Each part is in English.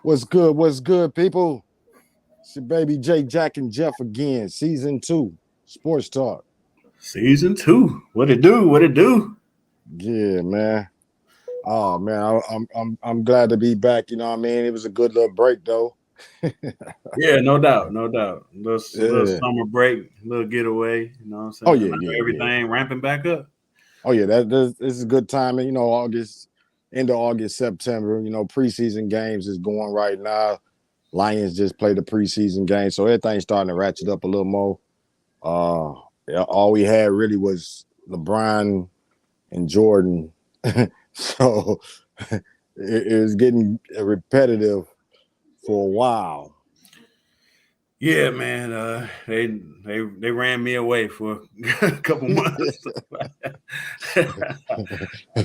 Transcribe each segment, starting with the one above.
What's good? What's good, people? It's your baby J Jack and Jeff again, season 2, Sports Talk. Season two. What it do? What it do? Yeah, man. Oh man, I'm glad to be back. You know what I mean? It was a good little break though. Yeah, no doubt, no doubt. Little Yeah. summer break, little getaway. You know what I'm Oh saying? yeah, Now yeah, yeah. everything ramping back up. Oh yeah, this is a good time. And August, end of August, September. Preseason games is going right now. Lions just played the preseason game, so everything's starting to ratchet up a little more. Uh, yeah, all we had really was LeBron and Jordan. So it was getting repetitive for a while. Yeah, man. They ran me away for a couple months.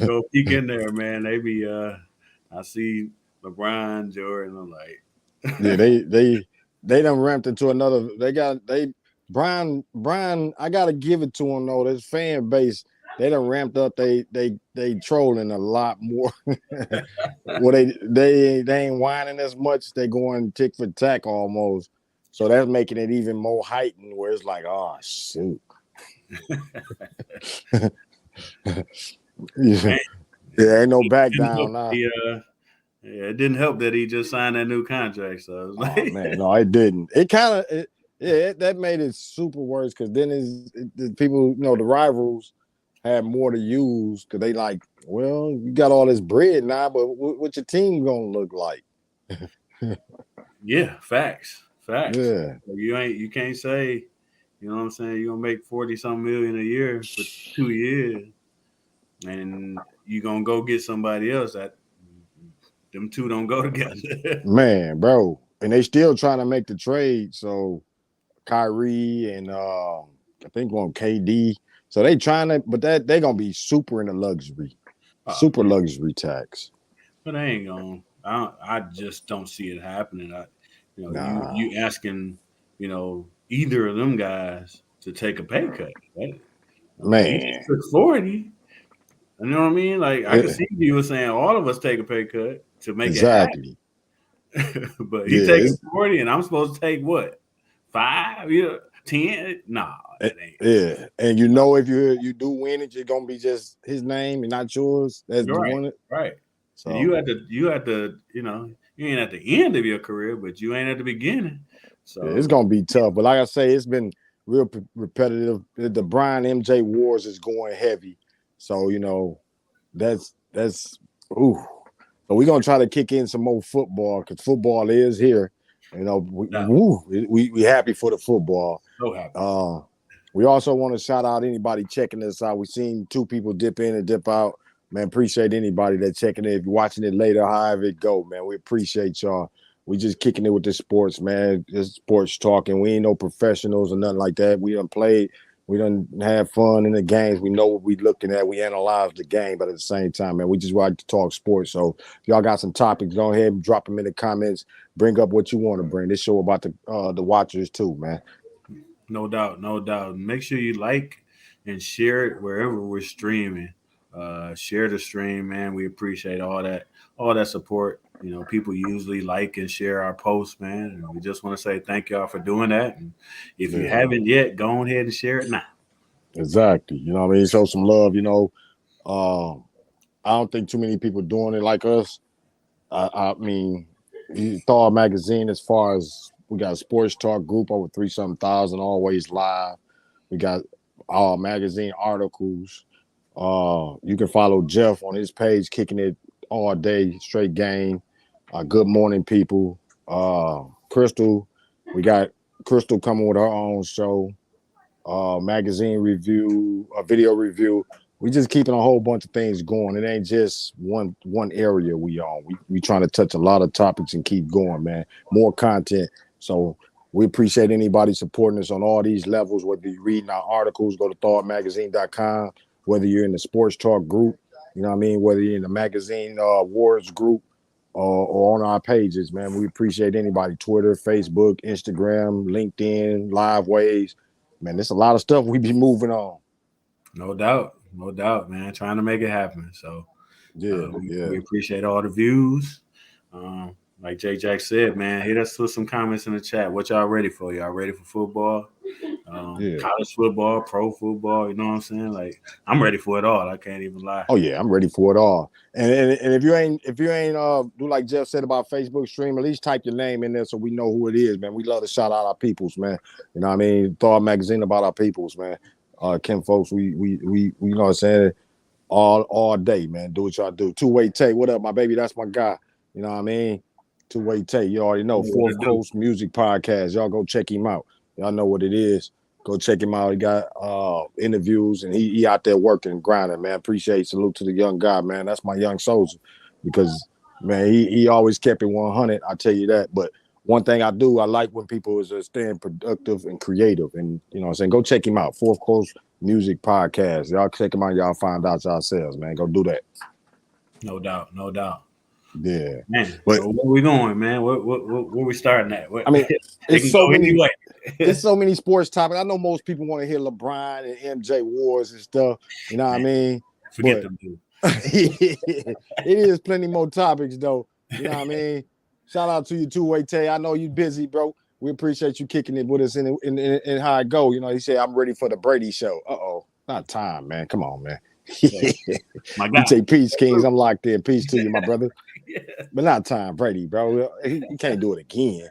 Go peek in there, man. They be I see LeBron, Jordan. I'm Yeah, like, they done ramped into another. They Brian. I gotta give it to him though. This fan base, they done ramped up. They trolling a lot more. Well, they ain't whining as much. They going tick for tack almost. So that's making it even more heightened. Where it's like, oh shoot, yeah, man, ain't no it back didn't help down now. yeah, it didn't help that he just signed that new contract. So it was Oh like, man, no, it didn't. It kind of, that made it super worse because then the people, the rivals had more to use because they like, well, you got all this bread now, but what your team gonna look like? yeah, facts. Yeah, You can't say, you know what I'm saying, you're gonna make 40 something million a year for 2 years and you're gonna go get somebody else that them two don't go together. man, bro, and they still trying to make the trade. So Kyrie and I think on KD. So they trying to, but that they gonna be super in the Oh super yeah, luxury tax. but I ain't gonna. I just don't see it happening. Nah, You asking, either of them guys to take a pay cut. Right? He man, just took 40. You know what I mean? Like I can it, see you were saying all of us take a pay cut to make it exactly. happen. But he Yeah, taking 40 and I'm supposed to take what? 5? 10? Nah, that ain't yeah, and if you do win it, you're gonna be just his name and not yours. That's you're the right. one. Right. And So you had to, you ain't at the end of your career, but you ain't at the beginning. yeah, it's So gonna be tough. But like I say, it's been real repetitive. The Brian MJ Wars is going heavy. So that's ooh. So we're gonna try to kick in some more football because football is here. no, We happy for the football. so happy. Uh, we also want to shout out anybody checking us out. We've seen two people dip in and dip out. Man, appreciate anybody that checking in. If you're watching it later, however it go, man, we appreciate y'all. We just kicking it with this sports, man. This sports talking. We ain't no professionals or nothing like that. We done played. We done have fun in the games. We know what we looking at. We analyze the game, but at the same time, man, we just like to talk sports. So if y'all got some topics, go ahead and drop them in the comments. Bring up what you want to bring. This show about the watchers too, man. No doubt, no doubt. Make sure you like and share it wherever we're streaming. Share the stream, man. We appreciate all that support. People usually like and share our posts, man. And we just want to say thank y'all for doing that. And if you Yeah. haven't yet, go ahead and share it now. Exactly. You know what I mean? Show some love, I don't think too many people doing it like us. I mean, Thawed Magazine, as far as we got a sports talk group over 3 something thousand, always live. We got magazine articles. You can follow Jeff on his page, kicking it all day, straight game. Good morning, people. Crystal, we got Crystal coming with her own show. Magazine review, a video review. We just keeping a whole bunch of things going. It ain't just one area we on. We trying to touch a lot of topics and keep going, man. More content. So we appreciate anybody supporting us on all these levels, whether you're reading our articles, go to thoughtmagazine.com, whether you're in the sports talk group, you know what I mean, whether you're in the magazine awards group or on our pages, man. We appreciate anybody, Twitter, Facebook, Instagram, LinkedIn, Live Ways. Man, there's a lot of stuff we be moving on. No doubt, man. Trying to make it happen. So Yeah, we yeah. appreciate all the views. Um, like Jay Jack said, man, hit us with some comments in the chat. What y'all ready for? Y'all ready for football? Yeah. College football, pro football, you know what I'm saying? Like, I'm ready for it all. I can't even lie. Oh yeah, I'm ready for it all. And if you ain't do like Jeff said about Facebook stream, at least type your name in there so we know who it is, man. We love to shout out our peoples, man. You know what I mean? Thawed Magazine about our peoples, man. Kim folks, we you know what I'm saying, all day, man. Do what y'all do. Two-way Tay, what up, my baby? That's my guy. You know what I mean? Two-way Tay, you already know. Fourth Coast Music Podcast. Y'all go check him out. Y'all know what it is. Go check him out. He got interviews and he out there working and grinding, man. Appreciate, salute to the young guy, man. That's my young soldier. Because man, he always kept it 100. I tell you that. But one thing I do, I like when people is staying productive and creative. And you know what I'm saying? Go check him out. Fourth Coast Music Podcast. Y'all check him out, y'all find out yourselves, man. Go do that. No doubt, no doubt. Yeah. Man, But so where we going, man? Where we starting at? I mean, it's so many anyway. It's so many sports topics. I know most people want to hear LeBron and MJ wars and stuff. You know what I mean? Forget them, dude. It is plenty more topics, though. You know what I mean? Shout out to you, Two-Way Tay. I know you busy, bro. We appreciate you kicking it with us in how it go. You know, he said, I'm ready for the Brady show. Not time, man. Come on, man. My God. You say peace, Kings. I'm locked in. Peace to you, my brother. Yeah. But not time, Brady, bro. He can't do it again.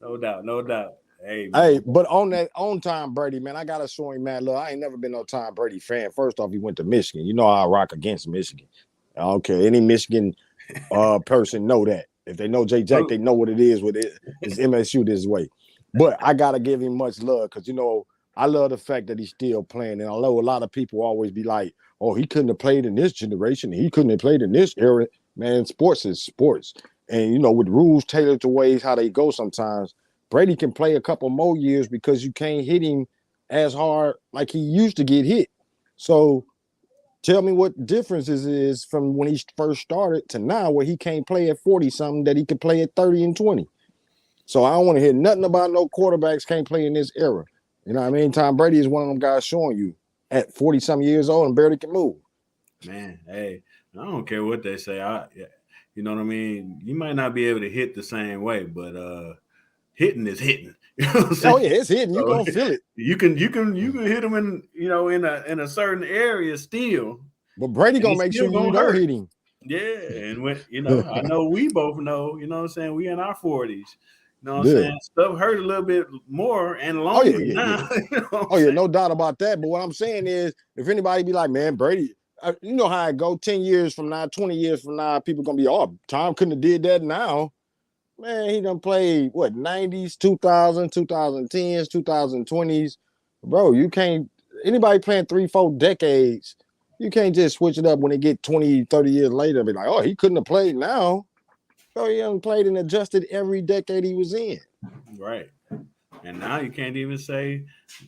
No doubt, no doubt. Hey, but on time Brady, man, I gotta show him, man. Look, I ain't never been no Tom Brady fan. First off, he went to Michigan. You know I rock against Michigan. Okay, any Michigan person know that. If they know Jay Jack, they know what it is with it. It's MSU this way. But I gotta give him much love because you know I love the fact that he's still playing. And I know a lot of people always be like, "Oh, he couldn't have played in this generation. He couldn't have played in this era." Man, sports is sports, and you know with rules tailored to ways how they go sometimes. Brady can play a couple more years because you can't hit him as hard like he used to get hit. So tell me what difference is from when he first started to now where he can't play at 40-something that he could play at 30 and 20. So I don't want to hear nothing about no quarterbacks can't play in this era. You know what I mean? Tom Brady is one of them guys showing you at 40-something years old and barely can move. Man, hey, I don't care what they say. You know what I mean? You might not be able to hit the same way, but hitting is hitting. You know what I'm saying? Oh yeah, it's hitting. You gonna feel it. You can hit them in a certain area still. But Brady gonna make sure you don't hit him. Yeah, and when I know we both know. You know what I'm saying? We in our 40s. You know what I'm saying? Stuff hurt a little bit more and longer now. Yeah. You know no doubt about that. But what I'm saying is, if anybody be like, man, Brady, you know how it go. 10 years from now, 20 years from now, people gonna be, Tom couldn't have did that now. Man, he done played, 90s, 2000, 2010s, 2020s. Bro, you can't, anybody playing 3-4 decades, you can't just switch it up when they get 20, 30 years later and be like, he couldn't have played now. Bro, he hasn't played and adjusted every decade he was in. Right. And now you can't even say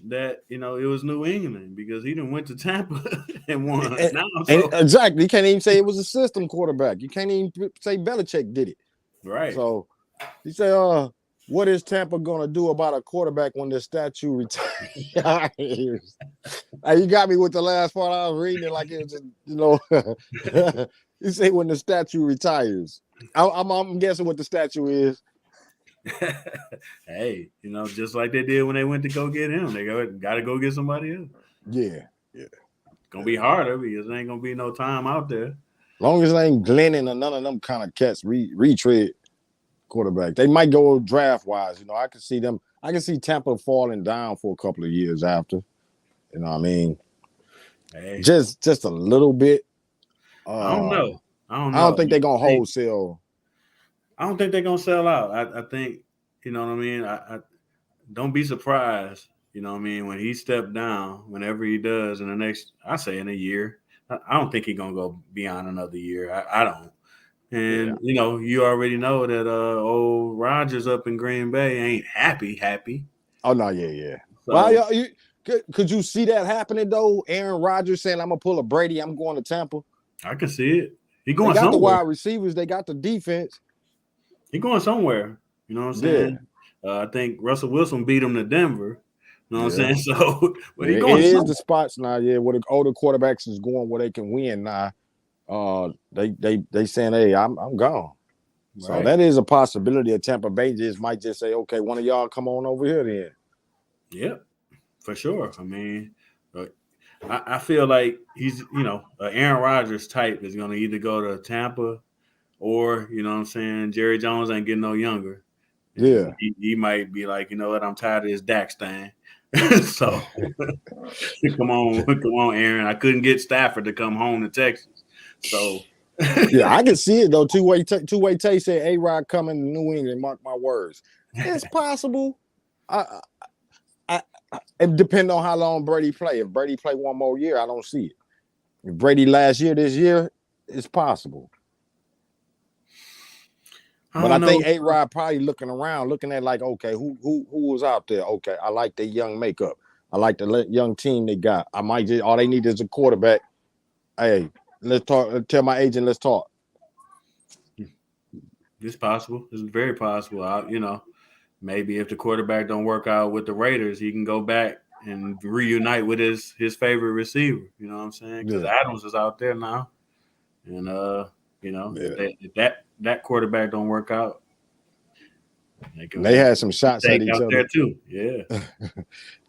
that, it was New England because he done went to Tampa and won. Exactly. You can't even say it was a system quarterback. You can't even say Belichick did it. Right. So you say, what is Tampa gonna do about a quarterback when the statue retires? Hey, you got me with the last part. I was reading it like it was, you say when the statue retires. I'm guessing what the statue is. Hey, just like they did when they went to go get him. They got to go get somebody else. Yeah. It's gonna be harder because there ain't gonna be no time out there. Long as it ain't Glennon or none of them kind of cats retread quarterback. They might go draft wise. I can see them. I can see Tampa falling down for a couple of years after. You know what I mean? Hey. Just a little bit. I don't know. I don't think they're gonna wholesale. I don't think they're gonna sell out. I think, you know what I mean. I don't be surprised. You know what I mean, when he stepped down, whenever he does in the next, I say in a year. I don't think he's gonna go beyond another year. I don't. And you already know that old Rodgers up in Green Bay ain't happy. Oh no, yeah. So, well, could you see that happening though? Aaron Rodgers saying, "I'm gonna pull a Brady. I'm going to Tampa." I can see it. He going. They got somewhere. The wide receivers. They got the defense. He going somewhere. You know what I'm saying? Yeah. I think Russell Wilson beat him to Denver. You know what I'm saying? So, but he going. It is the spots now. Yeah, where the older quarterbacks is going where they can win now. They saying, "Hey, I'm gone." So Right. that is a possibility. Of Tampa Bay just might just say, okay, one of y'all come on over here then. Yep, for sure. I mean, uh, I feel like he's, Aaron Rodgers type is going to either go to Tampa or, what I'm saying, Jerry Jones ain't getting no younger. And Yeah. he might be like, you know what, I'm tired of this Dax thing. So come on, Aaron. I couldn't get Stafford to come home to Texas. So Yeah, I can see it though. Two-way Tay said A-Rod coming to New England. Mark my words. It's possible. I, I, it depends on how long Brady play. If Brady play one more year, I don't see it. If Brady last year, this year, it's possible. I But I don't know. think A-Rod probably looking around, looking at like, okay, who was out there? Okay, I like the young makeup. I like the young team they got. I might just all they need is a quarterback. Hey, let's talk. Tell my agent, let's talk. It's possible. It's very possible. Maybe if the quarterback don't work out with the Raiders, he can go back and reunite with his favorite receiver. You know what I'm saying? Because Yeah, Adams is out there now, and yeah. if that quarterback don't work out, they And they can had some shots at take each out other. there too. Yeah.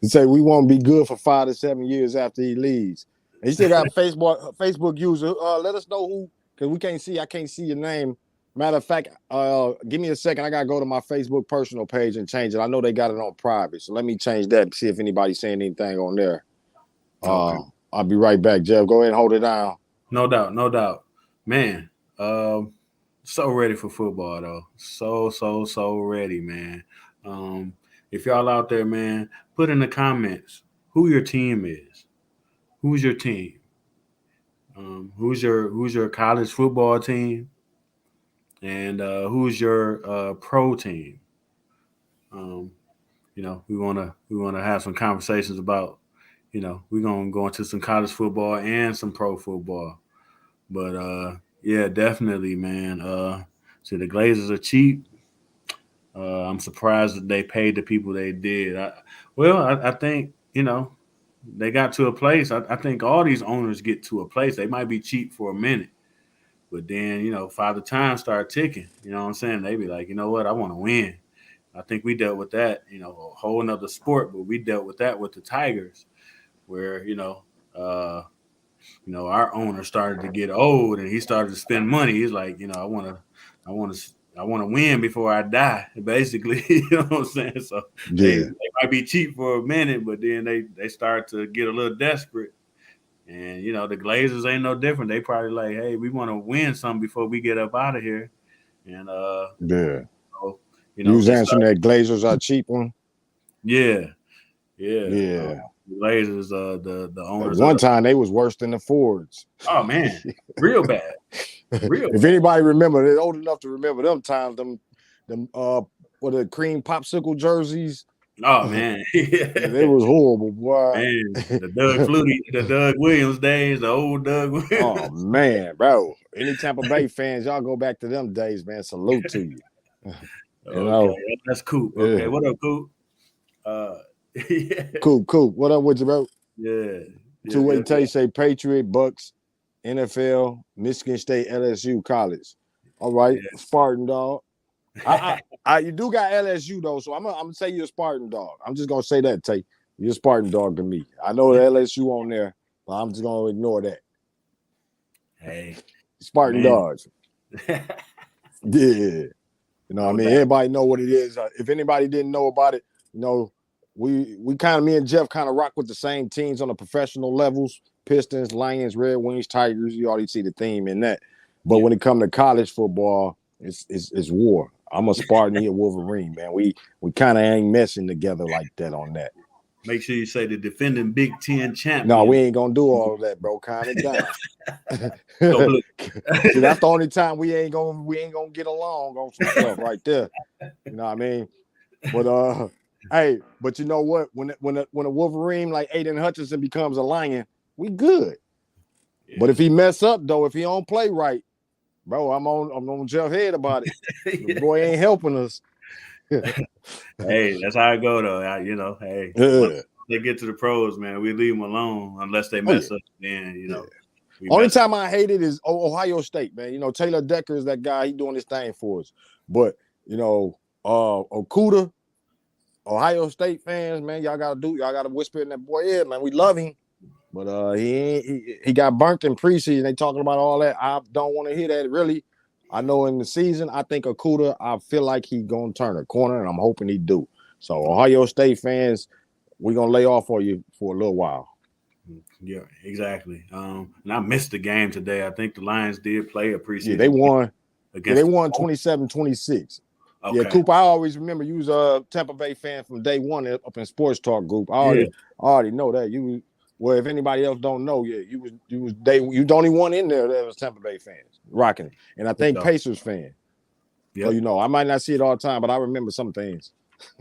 He said we won't be good for 5 to 7 years after he leaves. And he still got Facebook user. Let us know who, because we can't see. I can't see your name. Matter of fact, give me a second. I gotta go to my Facebook personal page and change it. I know they got it on private, so let me change that. See if anybody's saying anything on there. Okay. I'll be right back, Jeff. Go ahead and hold it down. No doubt. No doubt. Man. So ready for football though. So ready, man. Um, if y'all out there, man, put in the comments who your team is. Who's your team? Who's your college football team? And who's your pro team? Um, we wanna have some conversations about. We're gonna go into some college football and some pro football. But yeah, definitely, man. So the Glazers are cheap. I'm surprised that they paid the people they did. I think they got to a place. I think all these owners get to a place. They might be cheap for a minute, but then Father Time start ticking. You know what I'm saying? They be like, you know what? I want to win. I think we dealt with that. A whole another sport, but we dealt with that with the Tigers, where uh, our owner started to get old and he started to spend money. He's like, I want to win before I die, basically. You know what I'm saying? So they Yeah, might be cheap for a minute, but then they start to get a little desperate. And the Glazers ain't no different. They probably like, hey, we want to win something before we get up out of here. And yeah. so, You was they answering start, that Glazers are cheap one. yeah, yeah. Yeah. The Glazers, the At owners of one time they was worse than the Fords. oh man, real bad, real If bad. anybody remember, they're old enough to remember them times. Them what the cream popsicle jerseys. Oh man, They was horrible, boy. man, the Doug Williams days, the old Doug Oh Williams. man, bro. Any Tampa Bay fans, y'all go back to them days, man. Salute to you. You Okay, know, that's Coop. Okay, yeah. what up, Coop? Uh, yeah, Cool. What up with you, bro? yeah, yeah, Two-way yeah, Tay say Patriot, Bucks, NFL, Michigan State, LSU, college. All right, yeah. Spartan dog. You do got LSU though, so I'm gonna say you're a Spartan dog. I'm just gonna say that, Tay. You're a Spartan dog to me. I know the LSU on there, but I'm just gonna ignore that. Hey, Spartan man, dogs. Yeah. You know what I no mean? doubt. Everybody know what it is. If anybody didn't know about it, we kind of, me and Jeff kind of rock with the same teams on the professional levels: Pistons, Lions, Red Wings, Tigers. You already see the theme in that. But Yeah, when it comes to college football, it's war. I'm a Spartan, he a Wolverine, man. We kind of ain't messing together like that on that. make sure you say the defending Big Ten No, we champion. ain't gonna do all of that, bro. Calm it down. Go blue. See, that's the only time we ain't gonna get along on some stuff right there. You know what I mean? But hey, but you know what? When a Wolverine like Aiden Hutchinson becomes a Lion, we good. But Yeah. if he mess up though, if he don't play right, bro, I'm on Jeff Head about it. The boy ain't helping us. Hey, that's how I go though. Hey, once Yeah. they get to the pros, man, we leave them alone unless they Oh yeah. mess up. Then Yeah. Only time I hate it is Ohio State, man. You know, Taylor Decker is that guy. He doing his thing for us. But, you know, Okuda, Ohio State fans, man, y'all gotta whisper in that boy ear, man. We love him. But he got burnt in preseason. They talking about all that. I don't want to hear that, really. I know in the season, I think Okuda, I feel like he's going to turn a corner, and I'm hoping he do. So, Ohio State fans, we're going to lay off for you for a little while. Yeah, exactly. And I missed the game today. I think the Lions did play a preseason. Yeah, they won. They won 27-26. Okay. Yeah, Coop, I always remember you was a Tampa Bay fan from day one up in Sports Talk Group. I already know that. Well, if anybody else don't know, you was the only one in there that was Tampa Bay fans rocking it. And I think Pacers fan. Yep. So, you know, I might not see it all the time, but I remember some things.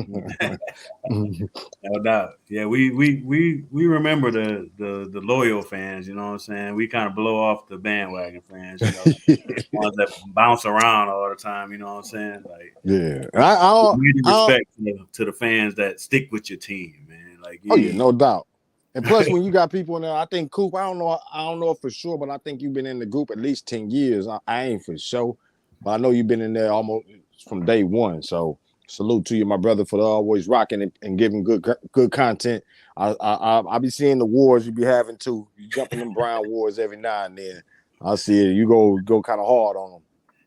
No doubt. Yeah, we remember the loyal fans, you know what I'm saying? We kind of blow off the bandwagon fans, you know, ones that bounce around all the time, you know what I'm saying? Like, yeah. I respect to the fans that stick with your team, man. Like, no doubt. And plus, when you got people in there, I think Coop, I don't know for sure, but I think you've been in the group at least 10 years. I ain't for sure, but I know you've been in there almost from day one. So salute to you, my brother, for always rocking and giving good content. I be seeing the wars you be having too. You jump in them Brown wars every now and then. I see it. You go kind of hard on them.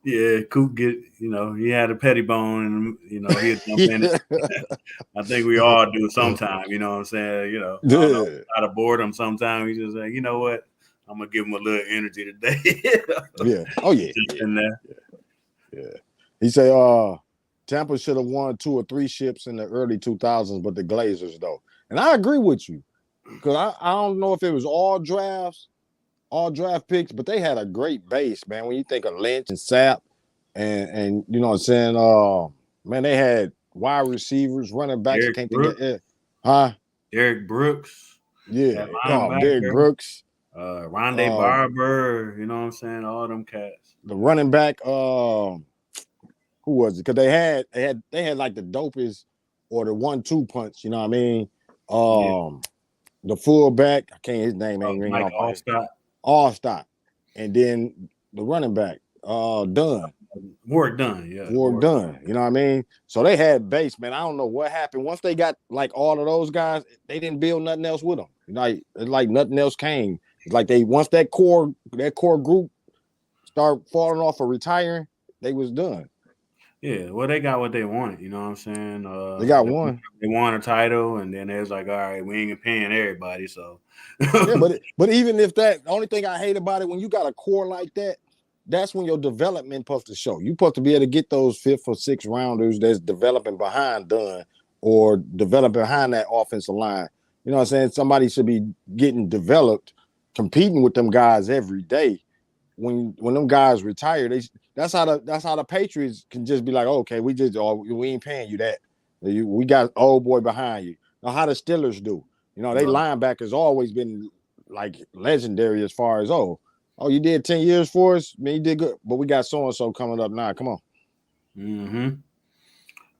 Yeah, Coop he had a petty bone, and he'd jump in it. I think we all do sometime. You know what I'm saying? You know, out of boredom, sometimes we just say, you know what, I'm gonna give him a little energy today. Yeah. Oh yeah. Just in there. Yeah. He say, Tampa should have won 2 or 3 ships in the early 2000s, but the Glazers though, and I agree with you because I don't know if it was all draft picks, but they had a great base, man. When you think of Lynch and Sapp, and you know what I'm saying, man, they had wide receivers, running backs. Derek I can't think of it. Huh? Derek Brooks. Yeah. Derek Brooks. Rondé Barber. You know what I'm saying? All them cats. The running back. Who was it? Because they had like the dopest or the 1-2 punch. You know what I mean? The fullback. I can't. His name ain't ringing off. Allstott, and then the running back, Dunn. Warwick Dunn, yeah. Warwick Dunn, you know what I mean? So they had base, man. I don't know what happened. Once they got like all of those guys, they didn't build nothing else with them. Like nothing else came. It's like once that core group start falling off or retiring, they was done. Yeah, well, they got what they wanted, you know what I'm saying? They got one. They won a title, and then they was like, all right, we ain't paying everybody, so. Yeah, but even if the only thing I hate about it, when you got a core like that, that's when your development supposed to show. You're supposed to be able to get those 5th or 6th rounders that's developing behind Dunn or developing behind that offensive line. You know what I'm saying? Somebody should be getting developed, competing with them guys every day. When them guys retire, that's how the Patriots can just be like, okay, we ain't paying you that. We got old boy behind you. Now how the Steelers do. You know, they linebackers always been like legendary as far as you did 10 years for us. Man, you did good, but we got so and so coming up now. Come on. Mm-hmm.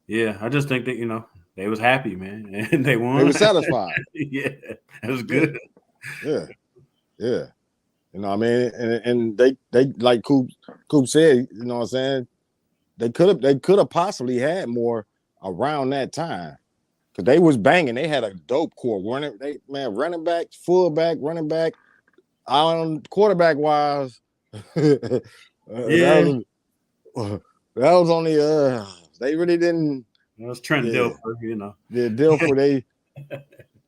Yeah, I just think that they was happy, man, and they won. They were satisfied. Yeah, it was good. Yeah. You know what I mean? And they like Coop said, you know what I'm saying? They could have possibly had more around that time. Because they was banging. They had a dope core. Running back, fullback, running back. Quarterback wise. That was only they really didn't. It was Trent Dilfer, Yeah, Dilfer, they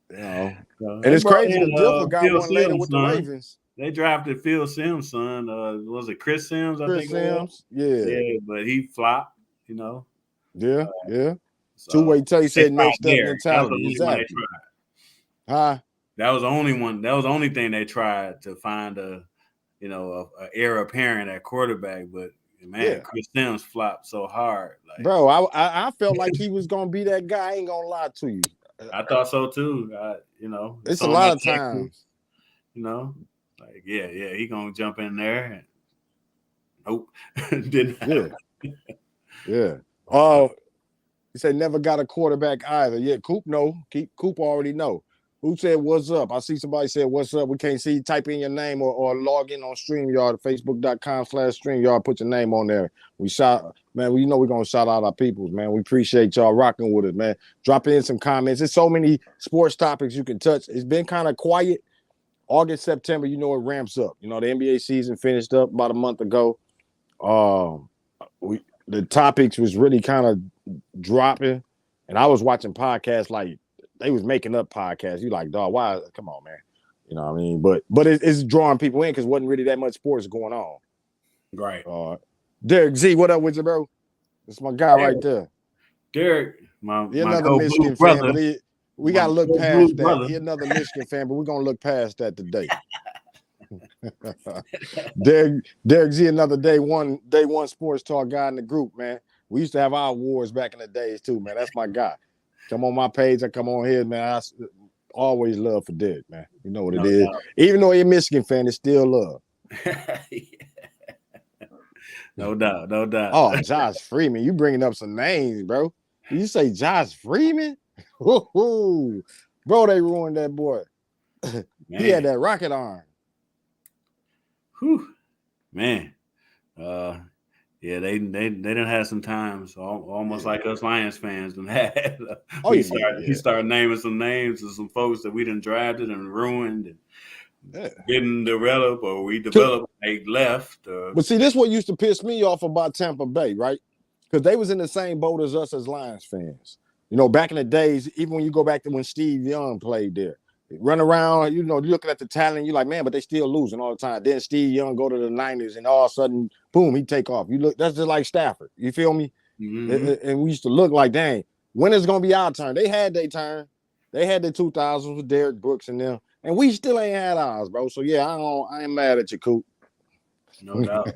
and it's crazy because Dilfer got one later with the Ravens. They drafted Phil Simms' son. Was it Chris Simms? Chris Simms, yeah, but he flopped. Yeah. So, two-way Tay said next step mentality. Exactly. Huh? That was the only one. That was the only thing they tried to find a heir apparent at quarterback. But man, Chris Simms flopped so hard. Like, bro, I felt like he was gonna be that guy. I ain't gonna lie to you. I thought so too. It's a lot of times. Like he gonna jump in there. And, nope, didn't happen. Yeah. Oh, he said never got a quarterback either. Yeah, Coop already know. Who said what's up? I see somebody said what's up. We can't see. Type in your name or log in on StreamYard, Facebook.com/StreamYard. Put your name on there. We shout, man. We know we're gonna shout out our peoples, man. We appreciate y'all rocking with us, man. Drop in some comments. There's so many sports topics you can touch. It's been kind of quiet. August, September, you know, it ramps up. You know, the NBA season finished up about a month ago. The topics was really kind of dropping, and I was watching podcasts like they was making up podcasts. You like, dog, why? Come on, man. You know what I mean? But it's drawing people in because wasn't really that much sports going on. Right. Derek Z, what up with you, bro? That's my guy right there. Derek, my another Michigan fan, but we gotta look past that. Brother. He another Michigan fan, but we're gonna look past that today. Derek Z, another day one sports talk guy in the group, man. We used to have our wars back in the days too, man. That's my guy. Come on my page, I come on here, man. I always love for Derek, man. You know what it is. Even though you're a Michigan fan, it's still love. No doubt. Oh, Josh Freeman, you bringing up some names, bro. You say Josh Freeman? Woo-hoo. Bro, they ruined that boy. He had that rocket arm. Whew. Man. Yeah, they done had some times, almost like us Lions fans done had. He started naming some names of some folks that we done drafted and ruined and didn't develop, or we developed, they left. But see, this what used to piss me off about Tampa Bay, right? Because they was in the same boat as us as Lions fans. You know, back in the days, even when you go back to when Steve Young played there, run around, you know, looking at the talent, you're like, man, but they still losing all the time. Then Steve Young go to the Niners, and all of a sudden, boom, he take off. You look, that's just like Stafford. You feel me? Mm-hmm. And we used to look like, dang, when is it gonna be our turn? They had their turn. They had the 2000s with Derek Brooks and them, and we still ain't had ours, bro. So yeah, I ain't mad at you, Coop. No doubt.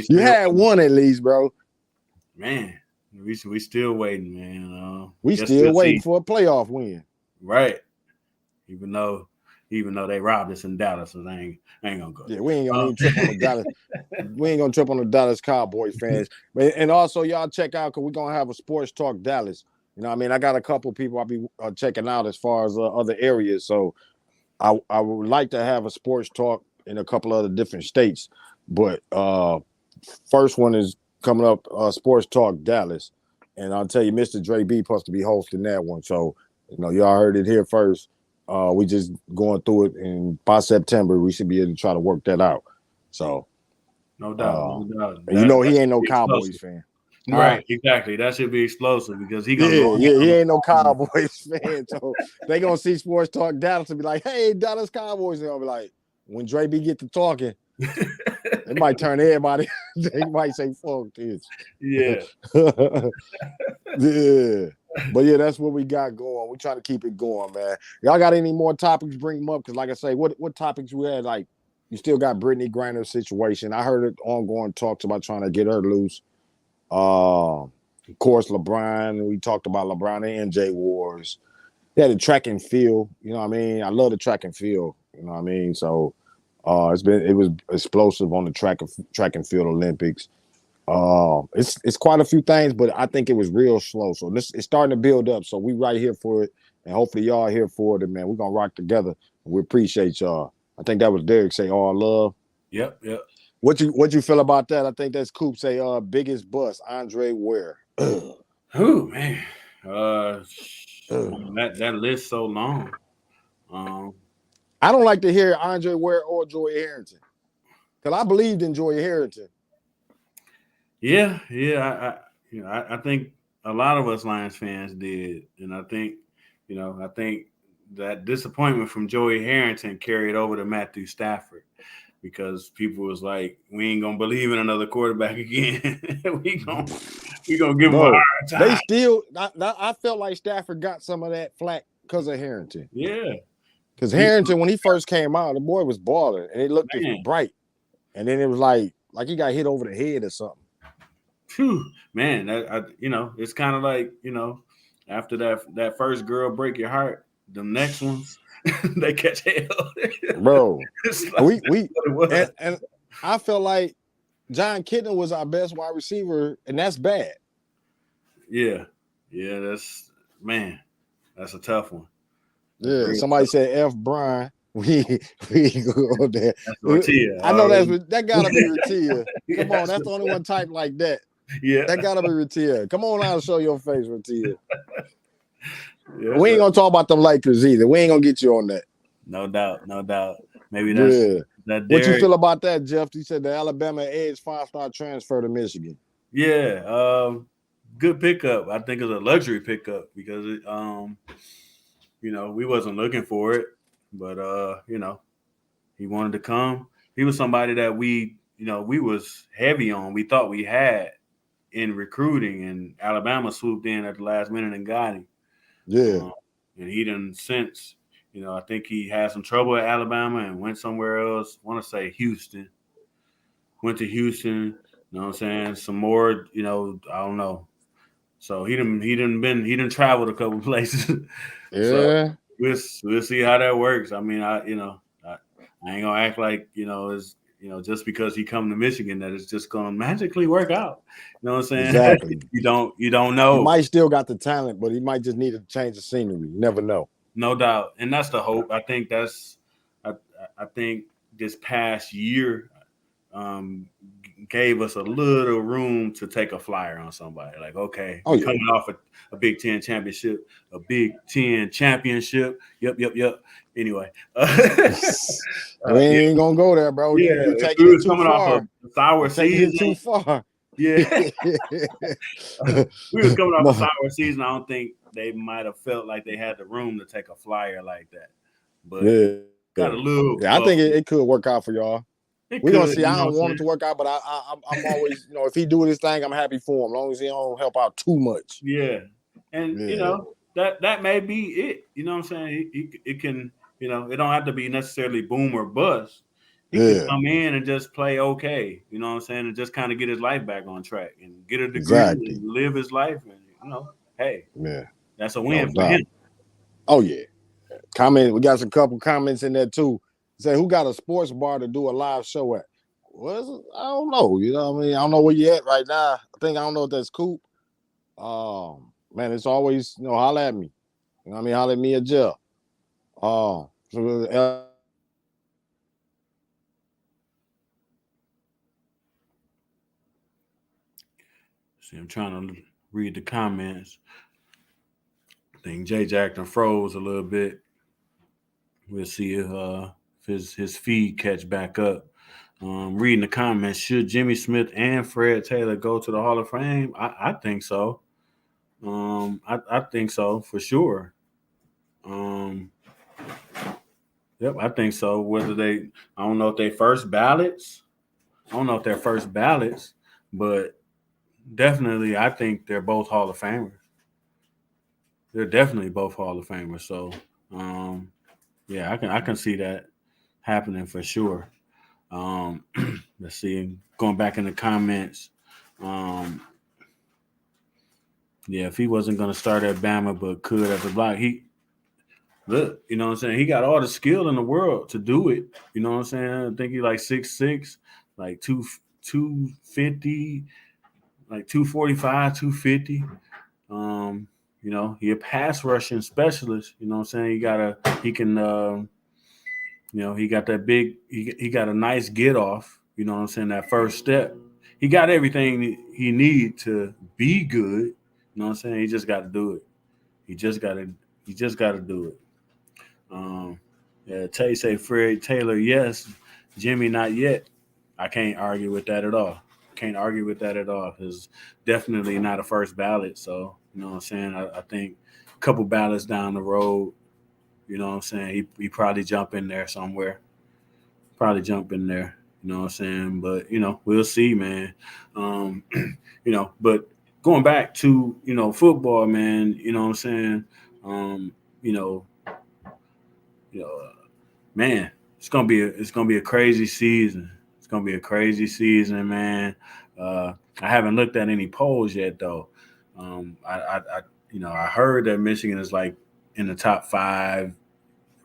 You had one at least, bro. Man, we still waiting, man. We still waiting for a playoff win. Right. Even though they robbed us in Dallas, so they ain't gonna go. Yeah, we ain't gonna even trip on the Dallas. We ain't gonna trip on the Dallas Cowboys fans. And also, y'all check out because we're gonna have a sports talk Dallas. You know what I mean? I got a couple people I'll be checking out as far as other areas. So I would like to have a sports talk in a couple other different states. But first one is coming up, Sports Talk Dallas. And I'll tell you, Mr. Dre B supposed to be hosting that one. So, you know, y'all heard it here first. We just going through it, and by September, we should be able to try to work that out. So, no doubt. You know, he ain't no Cowboys fan. Right, exactly. That should be explosive because he he ain't no Cowboys fan. So they gonna see Sports Talk Dallas and be like, "Hey, Dallas Cowboys," and they'll be like, when Dre B get to talking, they might turn everybody. They might say, "Fuck this." Yeah, yeah. But yeah, that's what we got going. We're trying to keep it going, man. Y'all got any more topics? Bring them up because, like I say, what topics we had? Like, you still got Brittany Griner's situation. I heard it ongoing talks about trying to get her loose. Of course, LeBron. We talked about LeBron and MJ wars. Yeah, the track and field. You know what I mean? I love the track and field. You know what I mean? So it was explosive on the track and field Olympics. It's quite a few things, but I think it was real slow. So it's starting to build up. So we right here for it, and hopefully y'all here for it. And man, we're gonna rock together. We appreciate y'all. I think that was Derek say all love. Yep. What you feel about that? I think that's Coop say biggest bust, Andre Ware. Oh man. That list so long. I don't like to hear Andre Ware or Joy Harrington. Because I believed in Joy Harrington. Yeah. I think a lot of us Lions fans did. And I think that disappointment from Joey Harrington carried over to Matthew Stafford. Because people was like, we ain't gonna believe in another quarterback again. we gonna give him a hard time. They still, I felt like Stafford got some of that flack because of Harrington. Yeah, because Harrington, when he first came out, the boy was balling and it looked bright, and then it was like he got hit over the head or something. Phew, man, it's kind of like after that first girl break your heart, the next ones. They catch hell, bro. And I felt like John Kickin was our best wide receiver, and that's bad. Yeah, that's a tough one. That's Yeah, real somebody tough. said F. Brian. We go there. That's tortilla I know already. that gotta be Ratia. Yeah, Come on, that's the only one type like that. yeah, That gotta be Ratia. Come on out and show your face, Ratia. yeah. We ain't gonna talk about them Lakers either. We ain't gonna get you on that. No doubt, no doubt. Maybe that's Yeah. that What you Derek. feel about that, Jeff? You said the Alabama Edge 5-star transfer to Michigan. Yeah, good pickup. I think it's a luxury pickup because we wasn't looking for it, but he wanted to come. He was somebody that we was heavy on. We thought we had in recruiting, and Alabama swooped in at the last minute and got him. Yeah. Um, and he didn't since. I think he had some trouble at Alabama and went somewhere else. I want to say Houston. Went to Houston. You know what I'm saying? Some more. I don't know. So he didn't traveled a couple places. So Yeah. we'll see how that works. I mean, I ain't gonna act like it's just because he come to Michigan that it's just gonna magically work out. You know what I'm saying? Exactly. you don't He know. might still got the talent, but he might just need to change the scenery. You never know. No doubt, and that's the hope. I think I think this past year um, gave us a little room to take a flyer on somebody. Like, okay, Oh we yeah. coming off a Big Ten championship, a Big Ten championship. Yep. Anyway, We yeah, ain't gonna go there, bro. yeah. You If taking we it was too coming off a far. sour You're taking it too season, far. yeah, we was coming off a No. sour season. I don't think they might have felt like they had the room to take a flyer like that. But Yeah. got a little Yeah, I think bubble. it could work out for y'all. It We're gonna could, see. you I know what don't I'm want saying? it to work out, but I'm always, if he do his thing, I'm happy for him. As long as he don't help out too much. Yeah, and Yeah. that may be it. You know what I'm saying? It can it don't have to be necessarily boom or bust. He can Yeah. come in and just play okay. You know what I'm saying? And just kind of get his life back on track and get a degree and Exactly. live his life. And hey, Yeah. that's a No win for him. doubt. Oh yeah. Comment. We got some couple comments in there too. Say who got a sports bar to do a live show at? Well, I don't know. You know what I mean? I don't know where you at right now. I don't know if that's Coop. Man, it's always holler at me. You know what I mean? Holler at me at Jeff. So, See, I'm trying to read the comments. I think Jay Jackson froze a little bit. We'll see if his feed catch back up. Reading the comments, should Jimmy Smith and Fred Taylor go to the Hall of Fame? I think so. I think so for sure. Um, yep, I think so. I don't know if they first ballots. I don't know if they're first ballots, but definitely, I think they're both Hall of Famers. They're definitely both Hall of Famers. So, um, yeah, I can see that happening for sure. Um, let's see. Going back in the comments. Um, yeah, if he wasn't going to start at Bama but could at the block, look, you know what I'm saying? He got all the skill in the world to do it. You know what I'm saying? I think he like 6'6", like 250, like 245, 250. He a pass rushing specialist. You know what I'm saying? He can he got that he got a nice get off, you know what I'm saying, that first step. He got everything he need to be good. You know what I'm saying? He just got to do it. He just got to do it. Yeah, Tay say Fred Taylor, yes. Jimmy, not yet. I can't argue with that at all. Can't argue with that at all. Because definitely not a first ballot. So, you know what I'm saying? I think a couple ballots down the road, you know what I'm saying? He probably jump in there somewhere. Probably jump in there. You know what I'm saying? But, we'll see, man. Um, but going back to, football, man, you know what I'm saying? You know, man, it's gonna be a crazy season. It's gonna be a crazy season, man. I haven't looked at any polls yet, though. I heard that Michigan is like in the top five,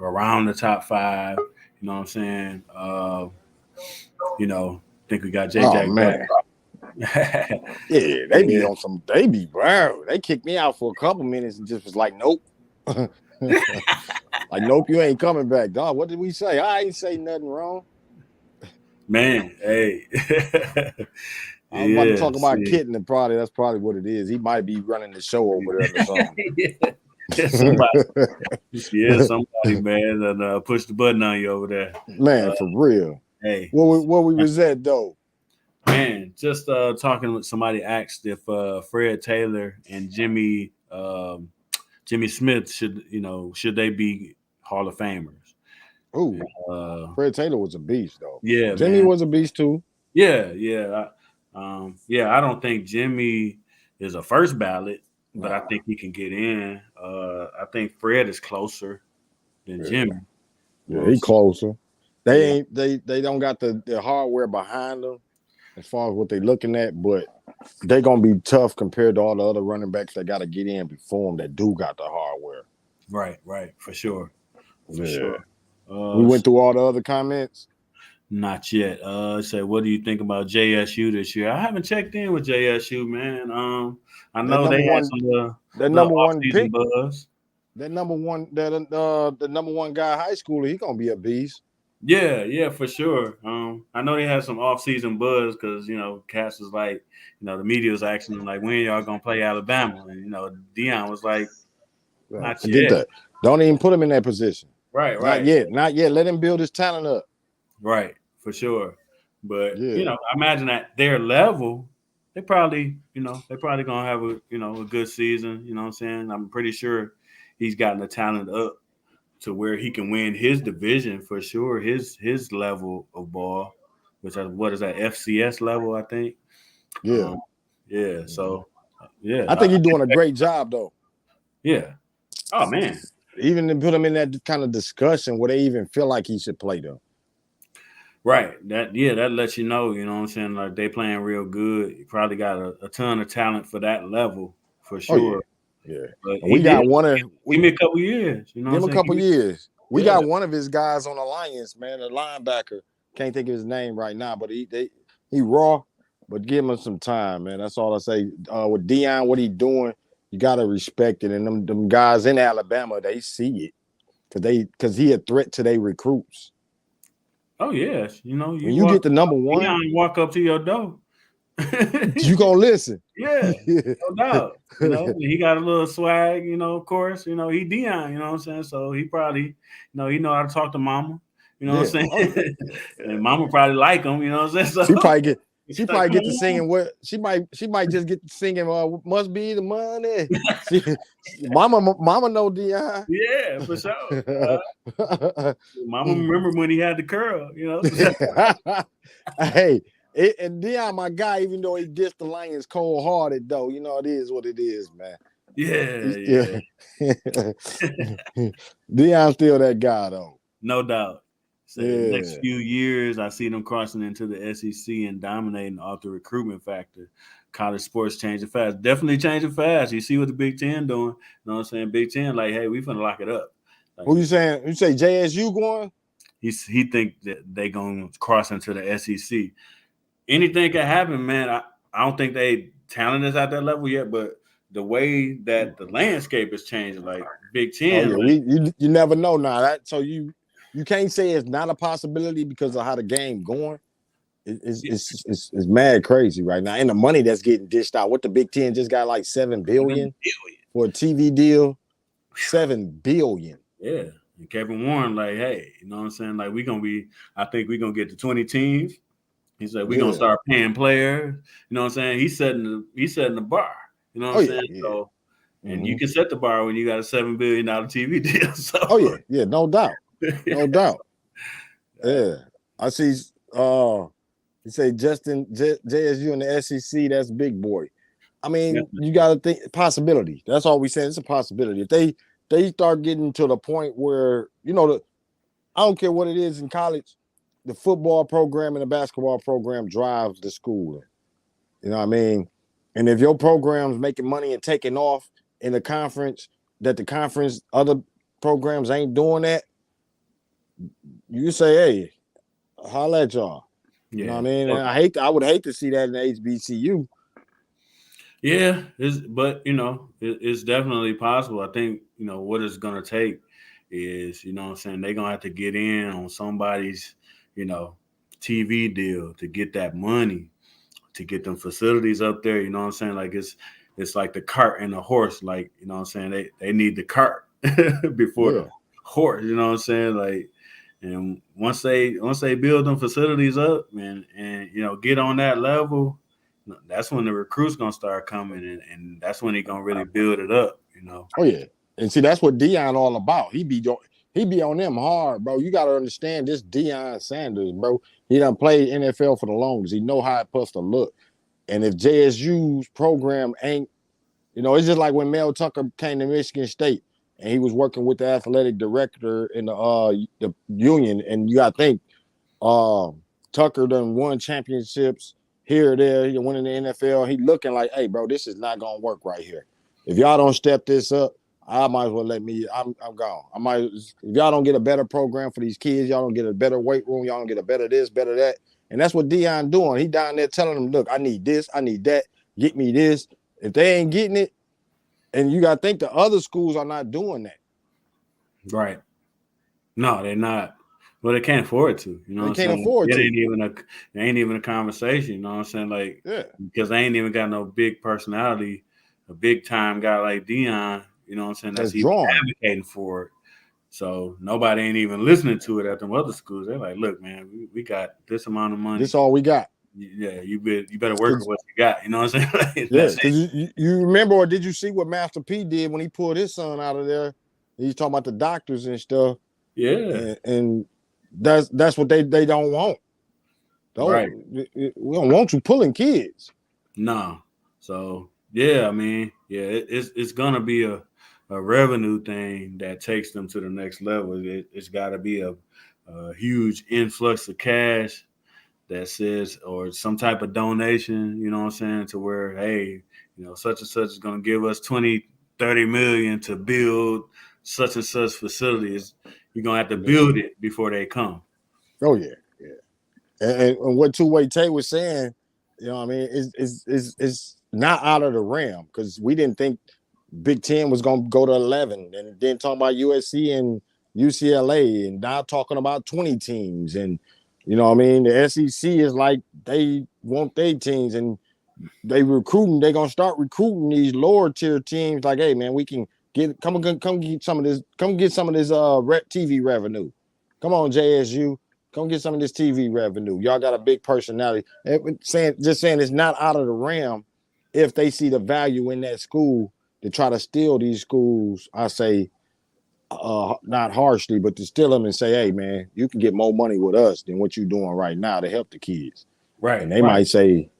around the top five. You know what I'm saying? I think we got J oh Jack back. man. Yeah, they be Yeah. on some. They be bro. They kicked me out for a couple minutes and just was like, nope. Like, nope, you ain't coming back, dog. What did we say? I ain't say nothing wrong. Man, hey. I was about to Yeah, talk about see. Kitten, and probably that's probably what it is. He might be running the show over there or something. Yeah, somebody, yeah, somebody, man, and push the button on you over there. Man, Uh, for real. hey, Where we was at though? man, just talking with somebody asked if Fred Taylor and Jimmy Smith should they be Hall of Famers? Ooh, Uh, Fred Taylor was a beast though. yeah, Jimmy man. was a beast too. Yeah. Yeah, I don't think Jimmy is a first ballot, but I Nah, think he can get in. I think Fred is closer than yeah, Jimmy. You know yeah, what I'm he saying? closer. They Yeah, ain't they don't got the hardware behind them as far as what they looking at, but they gonna be tough compared to all the other running backs that got to get in before them that do got the hardware. right, for sure, for Yeah, sure. we So went through all the other comments. not yet. Say, what do you think about JSU this year? I haven't checked in with JSU, man. I That know they number had one, some that little number off one season pick, buzz. that number one, that the number one guy high schooler, he gonna be a beast. Yeah, for sure. I know they had some off-season buzz because Cass was like, the media was asking them like, when y'all gonna play Alabama? And Dion was like, Yeah, not forget yet. that. Don't even put him in that position. Right, Not right, yet. Not yet. Let him build his talent up. right, for sure. But Yeah, I imagine at their level, they probably gonna have a good season. You know what I'm saying? I'm pretty sure he's gotten the talent up to where he can win his division for sure. His level of ball, which is what is that FCS level, I think. yeah. Um, yeah. Mhm. So yeah, I think he's doing a great job though. yeah. Oh man, Even to put him in that kind of discussion where they even feel like he should play them. right. That lets you know. You know what I'm saying? Like they playing real good. He probably got a ton of talent for that level for Oh yeah, sure. yeah. But And he we did got one of give we me a couple years. You know give what him a I'm saying? couple years. We Yeah. got one of his guys on Alliance, man, a linebacker. Can't think of his name right now, but he raw. But give him some time, man. That's all I say. With Dion, what he doing, you gotta respect it. And them guys in Alabama, they see it because he a threat to their recruits. Oh yes. When You you walk get the number one, Dion walk up to your door. you gonna listen. Yeah, no doubt. He got a little swag, of course. He Dion, you know what I'm saying? So he probably, he know how to talk to mama, you know what Yeah. I'm Oh yeah. saying? Yeah. And Yeah. mama probably like him, you know what I'm saying? She So probably get he's she like, probably come get to on. singing what she might just get to singing must be the money. She, mama know Dion. Yeah, for sure. Mama remember when he had the curl, Hey, and Dion, my guy, even though he dissed the Lions cold hearted, though, it is what it is, man. He's still Yeah. Dion's still that guy though. No doubt. So the next Yeah. few years, I see them crossing into the SEC and dominating off the recruitment factor. College sports changing fast. Definitely changing fast. You see what the Big Ten doing. You know what I'm saying? Big Ten, like, hey, we finna lock it up. Like, Who you saying? You say JSU going? he think that they gonna cross into the SEC. Anything can happen, man. I don't think they talent is at that level yet, but the way that the landscape is changing, like Big Oh Ten, yeah, like you never know now. That so you can't say it's not a possibility because of how the game going. It's mad crazy right now, and the money that's getting dished out. What the Big Ten just got like 7 billion for a TV deal. 7 billion. yeah. And Kevin Warren, like, hey, you know what I'm saying? Like, I think we're gonna get to 20 teams. He said we're gonna Yeah. start paying players. You know what I'm saying? He's setting the bar. You know what Oh I'm yeah. saying? Yeah. So and you Mm-hmm. can set the bar when you got a $7 billion TV deal. So Oh yeah. Yeah. No doubt. No doubt. Yeah. I see. You say JSU and the SEC. That's big boy. I yeah. mean, you got to think possibility. That's all we saying. It's a possibility. If they start getting to the point where I don't care what it is in college, the football program and the basketball program drives the school. You know what I mean? And if your program's making money and taking off in the conference, that the conference other programs ain't doing that, you say, hey, holla at y'all. You know what I Yeah. mean? And I would hate to see that in the HBCU. Yeah, but it's definitely possible. I think what it's gonna take is, you know what I'm saying, they're gonna have to get in on somebody's, you know, TV deal to get that money, to get them facilities up there. You know what I'm saying? Like it's like the cart and the horse. Like, you know what I'm saying? They need the cart before the Yeah, horse. You know what I'm saying? Like, and once they build them facilities up and you know get on that level, that's when the recruits gonna start coming, and that's when he gonna really build it up. You know? oh yeah. And see, that's what Dion all about. He be on them hard, bro. You got to understand this Dion Sanders, bro. He done played NFL for the longest. He know how it's supposed to look. And if JSU's program ain't, it's just like when Mel Tucker came to Michigan State and he was working with the athletic director in the union, and you got to think, uh, Tucker done won championships here or there. He won in the NFL. He looking like, hey, bro, this is not gonna work right here. If y'all don't step this up, I might as well I'm gone. If y'all don't get a better program for these kids, y'all don't get a better weight room, y'all don't get a better this, better that. And that's what Dion doing. He down there telling them, look, I need this, I need that, get me this. If they ain't getting it, and you gotta think the other schools are not doing that. Right. No, they're not. Well, they can't afford to. You know They what I'm can't saying? afford to. It ain't even a conversation. You know what I'm saying? Like, Yeah. because they ain't even got no big personality, a big time guy like Dion. You know what I'm saying? That's That's even drawing. advocating for it. So nobody ain't even listening to it at them other schools. They're like, look, man, we got this amount of money. This all we got. Yeah, you better work with what you got. You know what I'm saying? Like, Yeah, that's it. because you remember, or did you see what Master P did when he pulled his son out of there? He's talking about the doctors and stuff, Yeah. and that's what they don't want. Right. We don't want you pulling kids. No. So yeah, I mean, yeah, it's gonna be a revenue thing that takes them to the next level. It's got to be a huge influx of cash that says, or some type of donation, you know what I'm saying, to where, hey, you know, such and such is going to give us 20, 30 million to build such and such facilities. You're going to have to Yeah. build it before they come. Oh yeah, yeah. And what Two-Way Tay was saying, I mean, is not out of the realm because we didn't think Big Ten was going to go to 11, and then talking about USC and UCLA, and now talking about 20 teams, and I mean, the SEC is like they want their teams, and they're gonna start recruiting these lower tier teams. Like, hey man, we can come get some of this, TV revenue. Come on, JSU, come get some of this TV revenue. Y'all got a big personality. Saying it's not out of the realm if they see the value in that school to try to steal these schools. I say, not harshly, but to steal them and say, hey man, you can get more money with us than what you're doing right now to help the kids. Right, And they right. might say,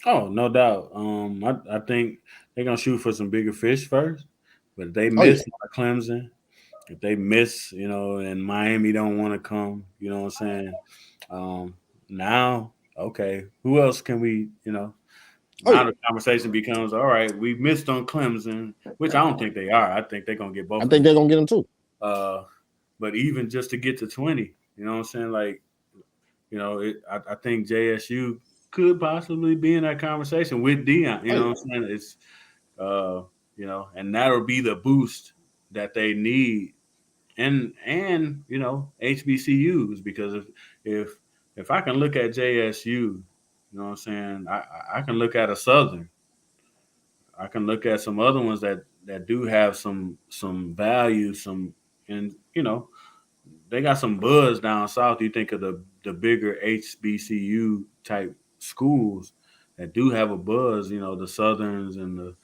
Oh, no doubt. I think they're gonna shoot for some bigger fish first, but if they oh yeah, miss like Clemson, if they miss, you know, and Miami don't want to come, you know what I'm saying? Now, okay, who else can we, you know? oh Now yeah. the conversation becomes, all right, we missed on Clemson, which I don't think they are. I think they're gonna get I both of think them. they're gonna get them too. Uh, but even just to get to 20, you know what I'm saying? Like, you know, I think JSU could possibly be in that conversation with Dion. You Oh know yeah, what I'm saying? It's you know, and that'll be the boost that they need, and you know, HBCUs, because if I can look at JSU, you know what I'm saying, I can look at a Southern, I can look at some other ones that do have some value, some, and you know, they got some buzz down south. You think of the bigger HBCU type schools that do have a buzz, you know, the Southerns and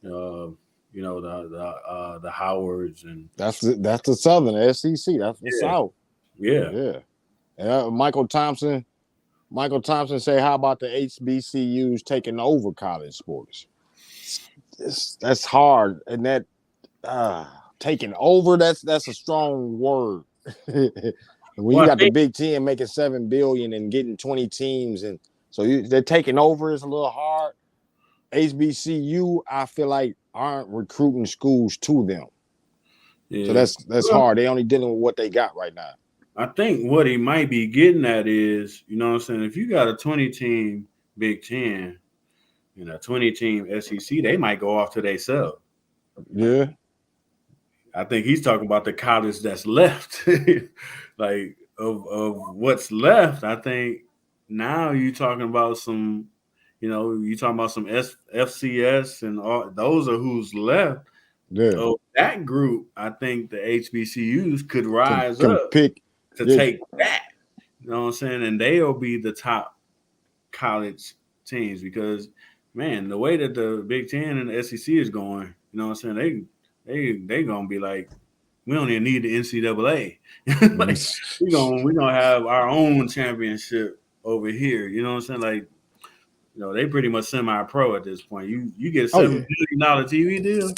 you know, the Howards and that's the Southern SEC. That's the yeah, South. yeah, Yeah. And Michael Thompson. Michael Thompson say, how about the HBCUs taking over college sports? That's hard, and that taking over. That's a strong word. When you well, I got the think Big Ten making $7 billion and getting 20 teams, and so they're taking over is a little hard. HBCU, I feel like aren't recruiting schools to them. So yeah. that's Well, hard. They only dealing with what they got right now. I think what he might be getting at is, you know what I'm saying, if you got a 20 team Big Ten and a 20 team SEC, they might go off to themselves. Yeah. I think he's talking about the college that's left, like of what's left. I think now you're talking about some, you talking about some FCS and all. Those are who's left. Yeah, Of that group, I think the HBCUs could rise can up pick. to Yeah, take that. You know what I'm saying? And they'll be the top college teams because, man, the way that the Big Ten and the SEC is going, you know what I'm saying? They gonna be like, we don't even need the NCAA. Like we gonna have our own championship over here. You know what I'm saying? Like, they pretty much semi-pro at this point. You get a oh $7 billion TV deal,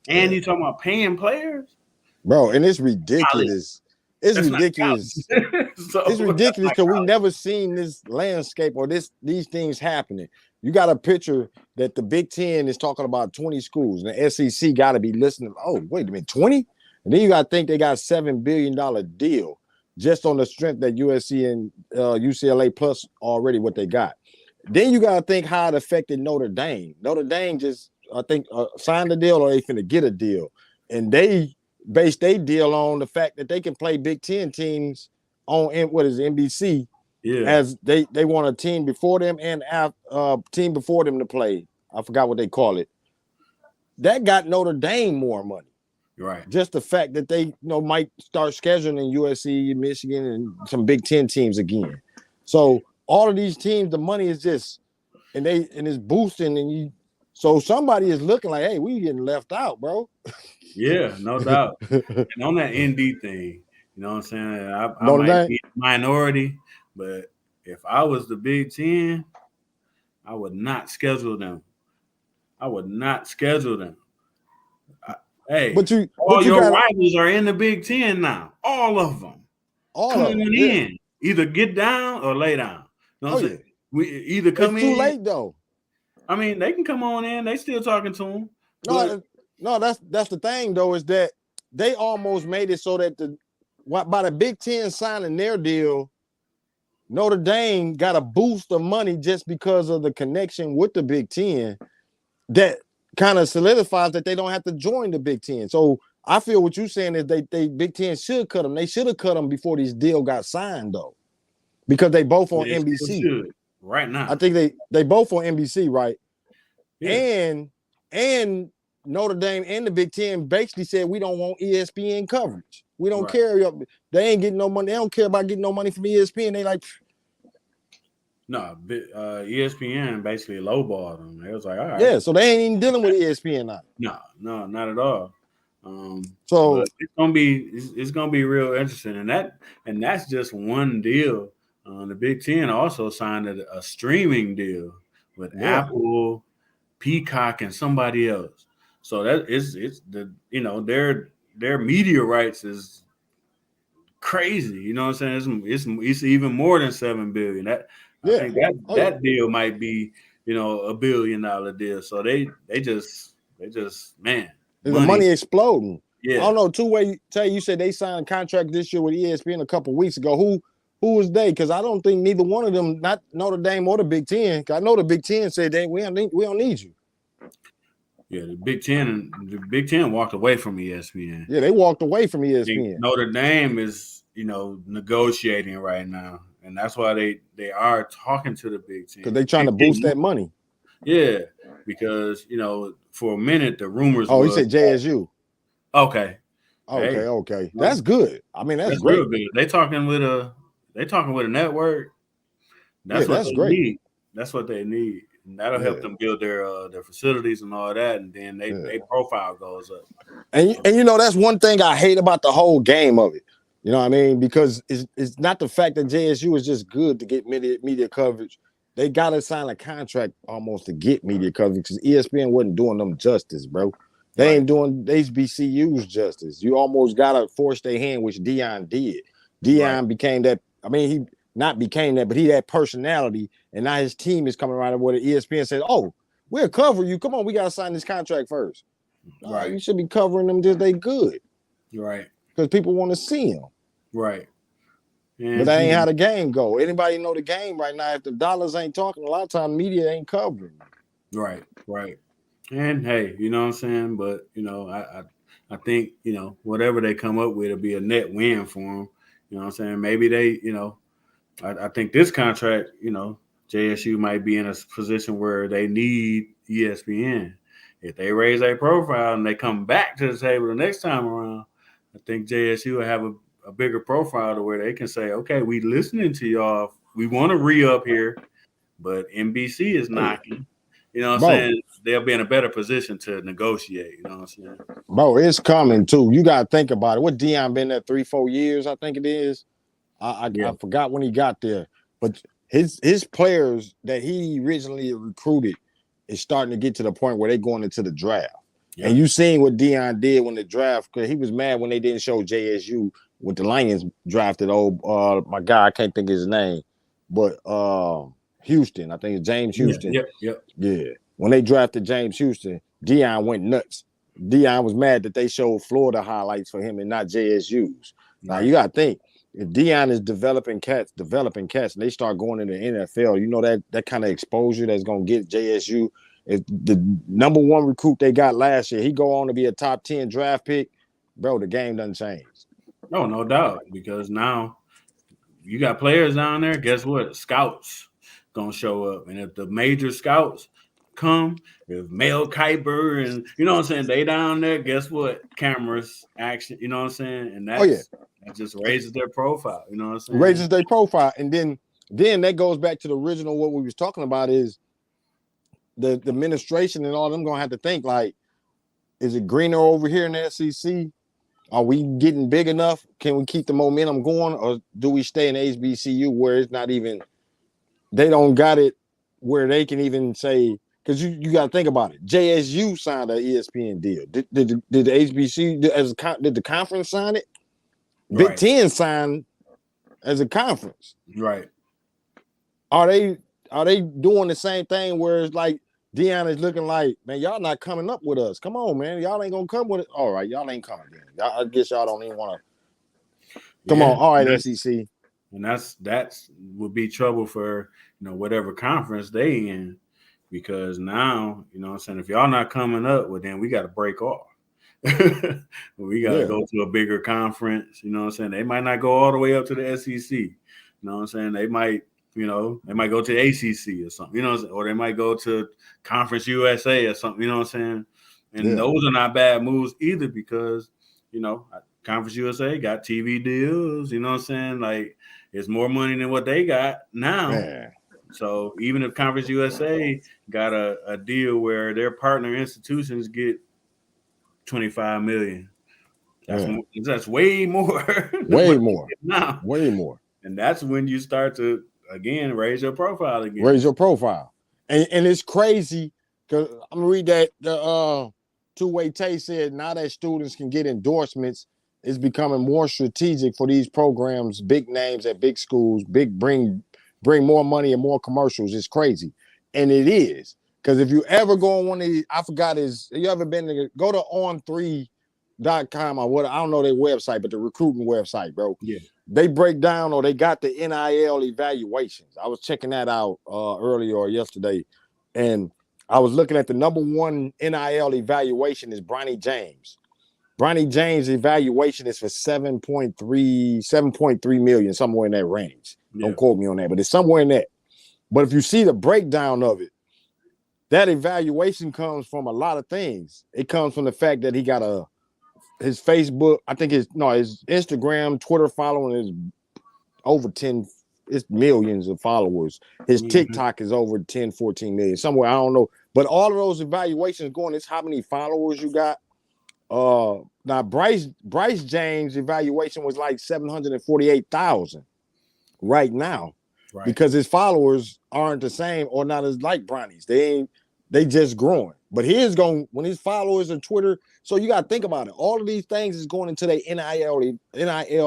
and yeah, you talking about paying players. bro, and it's College. ridiculous. It's That's not ridiculous. college. It's So that's ridiculous not because we college. never seen this landscape or these things happening. You got a picture that the Big Ten is talking about 20 schools, and the SEC got to be listening. Oh, wait a minute, 20? And then you got to think they got $7 billion deal just on the strength that USC and UCLA plus already what they got. Then you got to think how it affected Notre Dame. Notre Dame just, I think, signed a deal or they finna get a deal. And they based their deal on the fact that they can play Big Ten teams on what is it, NBC, Yeah, as they want a team before them and team before them to play. I forgot what they call it. That got Notre Dame more money. right. Just the fact that they might start scheduling USC, Michigan, and some Big Ten teams again. So all of these teams, the money is just and it's boosting, and so somebody is looking like, hey, we getting left out, bro. Yeah, no doubt. And on that ND thing, you know what I'm saying? I Notre might Dame. be a minority, but if I was the Big Ten, I would not schedule them. I would not schedule them. Hey, But you all your got rivals are in the Big Ten now. All of them. all Come of them. on Yeah. in. Either get down or lay down. You know what I'm saying? Yeah. We either come It's too in. late though. I mean, they can come on in. They still talking to them. No, that's the thing though, is that they almost made it so that by the Big Ten signing their deal, Notre Dame got a boost of money just because of the connection with the Big Ten that kind of solidifies that they don't have to join the Big Ten. So I feel what you're saying is they Big Ten should cut them. They should have cut them before this deal got signed though, because they both on They NBC right now. I think they both on NBC, right? Yeah. And Notre Dame and the Big Ten basically said we don't want ESPN coverage. We don't Right. care. They ain't getting no money. They don't care about getting no money from ESPN. They like, no, ESPN basically lowballed them. It was like, all right. yeah, so they ain't even dealing with ESPN now. No, not at all. So but it's gonna be real interesting, and that's just one deal. The Big Ten also signed a streaming deal with Apple, Peacock, and somebody else. So that it's the their media rights is crazy. You know what I'm saying? It's even more than $7 billion. I think that deal might be $1 billion deal. So they just man, the money exploding. Yeah. I don't know. Two-way tell you said they signed a contract this year with ESPN a couple of weeks ago. Who was they? Because I don't think neither one of them, not Notre Dame or the Big Ten. I know the Big Ten said we don't need you. Yeah, the Big Ten walked away from ESPN. Yeah, they walked away from ESPN. Notre Dame is, negotiating right now, and that's why they are talking to the Big Ten because they're trying to boost that money. Yeah, because for a minute the rumors. Oh, you said JSU. Okay. Okay. That's good. I mean, that's great. Real good. They talking with a network. That's what they need. That's what they need. And that'll help them build their facilities and all that, and then their profile goes up. And that's one thing I hate about the whole game of it. You know what I mean? Because it's not the fact that JSU is just good to get media coverage. They got to sign a contract almost to get media coverage because ESPN wasn't doing them justice, bro. They ain't doing HBCUs justice. You almost got to force their hand, which Deion did. Deion became that. I mean, he not became that, but he had personality, and now his team is coming around where the ESPN says, "Oh, we'll cover you. Come on, we got to sign this contract first. Right? You should be covering them just they good, right? Because people want to see them, right? And but that ain't how the game go. Anybody know the game right now? If the dollars ain't talking, a lot of times media ain't covering. Right. And hey, you know what I'm saying? But I think, whatever they come up with will be a net win for them. You know what I'm saying? Maybe they, I think this contract, JSU might be in a position where they need ESPN. If they raise their profile and they come back to the table the next time around, I think JSU will have a bigger profile to where they can say, okay, we listening to y'all. We want to re-up here, but NBC is Oh yeah, knocking. You know what I'm bro, saying? They'll be in a better position to negotiate. You know what I'm saying? bro, it's coming too. You gotta think about it. What Dion been there 3-4 years? I think it is. I Yeah. forgot when he got there, but his players that he originally recruited is starting to get to the point where they're going into the draft. Yeah. And you seen what Dion did when the draft, because he was mad when they didn't show JSU with the Lions drafted old my guy, I can't think of his name, but Houston, I think it's James Yeah. Houston. Yep. Yep. Yeah. When they drafted James Houston, Dion went nuts. Dion was mad that they showed Florida highlights for him and not JSU's. Now Right. you gotta think, if Dion is developing cats, and they start going into the NFL, you know that kind of exposure that's gonna get JSU. If the number one recruit they got last year, he go on to be a top 10 draft pick, bro, the game doesn't change. No, no doubt. Because now you got players down there. Guess what? Scouts gonna show up, and if the major scouts come, if Mel Kiper and you know what I'm saying, they down there. Guess what? Cameras, action. You know what I'm saying, and Oh yeah, that just raises their profile. You know what I'm saying? raises their profile, and then that goes back to the original what we was talking about is the administration and all them gonna have to think like, is it greener over here in the SEC? Are we getting big enough? Can we keep the momentum going, or do we stay in HBCU where it's not even? They don't got it where they can even say, because you got to think about it. JSU signed an ESPN deal. Did the HBCU did the conference sign it? Big Right. Ten signed as a conference. Right. Are they doing the same thing where it's like Deion is looking like, man, y'all not coming up with us. Come on, man. Y'all ain't gonna come with it. All right, y'all ain't coming then. I guess y'all don't even want to. Come Yeah. on, all right, SEC. And that's would be trouble for whatever conference they in, because now what I'm saying, if y'all not coming up, well then we got to break off. We got to Yeah, go to a bigger conference. You know what I'm saying? They might not go all the way up to the SEC. You know what I'm saying? They might go to ACC or something. You know what I'm saying? Or they might go to Conference USA or something. You know what I'm saying? And yeah, those are not bad moves either, because Conference USA got TV deals. You know what I'm saying? Like, it's more money than what they got now. man. So even if Conference USA got a deal where their partner institutions get 25 million, Yeah. that's way more than Way what they more. get now. Way more. And that's when you start to again raise your profile again. Raise your profile. And it's crazy because I'm gonna read that the two-way Tay said now that students can get endorsements, it's becoming more strategic for these programs, big names at big schools, bring more money and more commercials. It's crazy. And it is. Because if you ever go on one of these, I forgot you ever been to go to on3.com or what, I don't know their website, but the recruiting website, bro. Yeah. They break down or they got the NIL evaluations. I was checking that out earlier or yesterday, and I was looking at the number one NIL evaluation is Bronny James. Bronny James' evaluation is for 7.3 million, somewhere in that range. Yeah. Don't quote me on that, but it's somewhere in that. But if you see the breakdown of it, that evaluation comes from a lot of things. It comes from the fact that he got his Facebook, I think his Instagram, Twitter following is over 10, it's millions of followers. His TikTok is over 10, 14 million, somewhere, I don't know. But all of those evaluations going, it's how many followers you got. Now Bryce James' evaluation was like 748,000 right now. Right. Because his followers aren't the same or not as like Bronny's. They just growing. But here's going when his followers on Twitter. So you got to think about it. All of these things is going into their NIL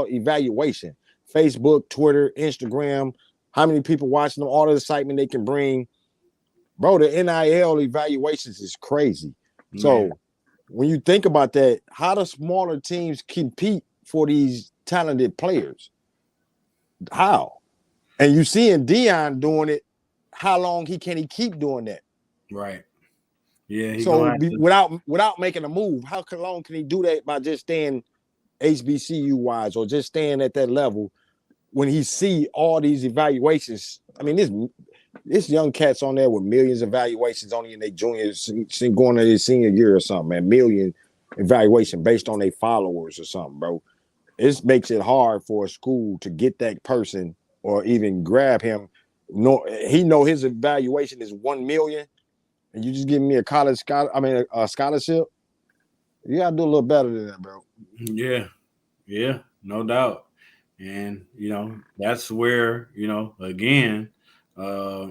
evaluation. Facebook, Twitter, Instagram, how many people watching them, all the excitement they can bring. Bro, the NIL evaluations is crazy. Man. So when you think about that, how do smaller teams compete for these talented players? How? And you seeing Deion doing it, how long can he keep doing that? Right. Yeah, he gonna So have to. without making a move, how long can he do that by just staying HBCU wise or just staying at that level when he see all these evaluations? I mean, this young cat's on there with millions of evaluations only in their junior, going to their senior year or something, man. Million evaluation based on their followers or something, bro. It makes it hard for a school to get that person or even grab him. No, he know his evaluation is 1 million, and you just give me a a scholarship. You gotta do a little better than that, bro. Yeah, yeah, no doubt. And that's where again, uh,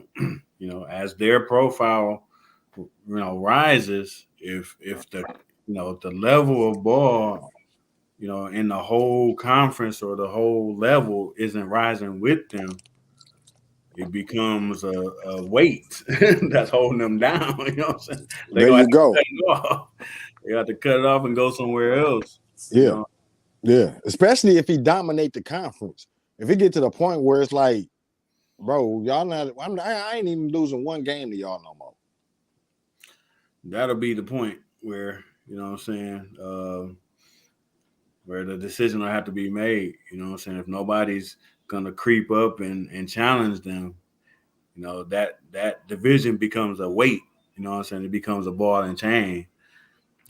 as their profile, rises, if the level of ball, in the whole conference or the whole level isn't rising with them, it becomes a weight that's holding them down. You know what I'm saying? They're There gonna have you to go. cut it off. They have to cut it off and go somewhere else. You Yeah, know, yeah. Especially if he dominate the conference. If he get to the point where it's like, bro, y'all not. I ain't even losing one game to y'all no more. that'll be the point where what I'm saying, where the decision will have to be made. You know what I'm saying? If nobody's gonna creep up and challenge them, that division becomes a weight. You know what I'm saying? It becomes a ball and chain,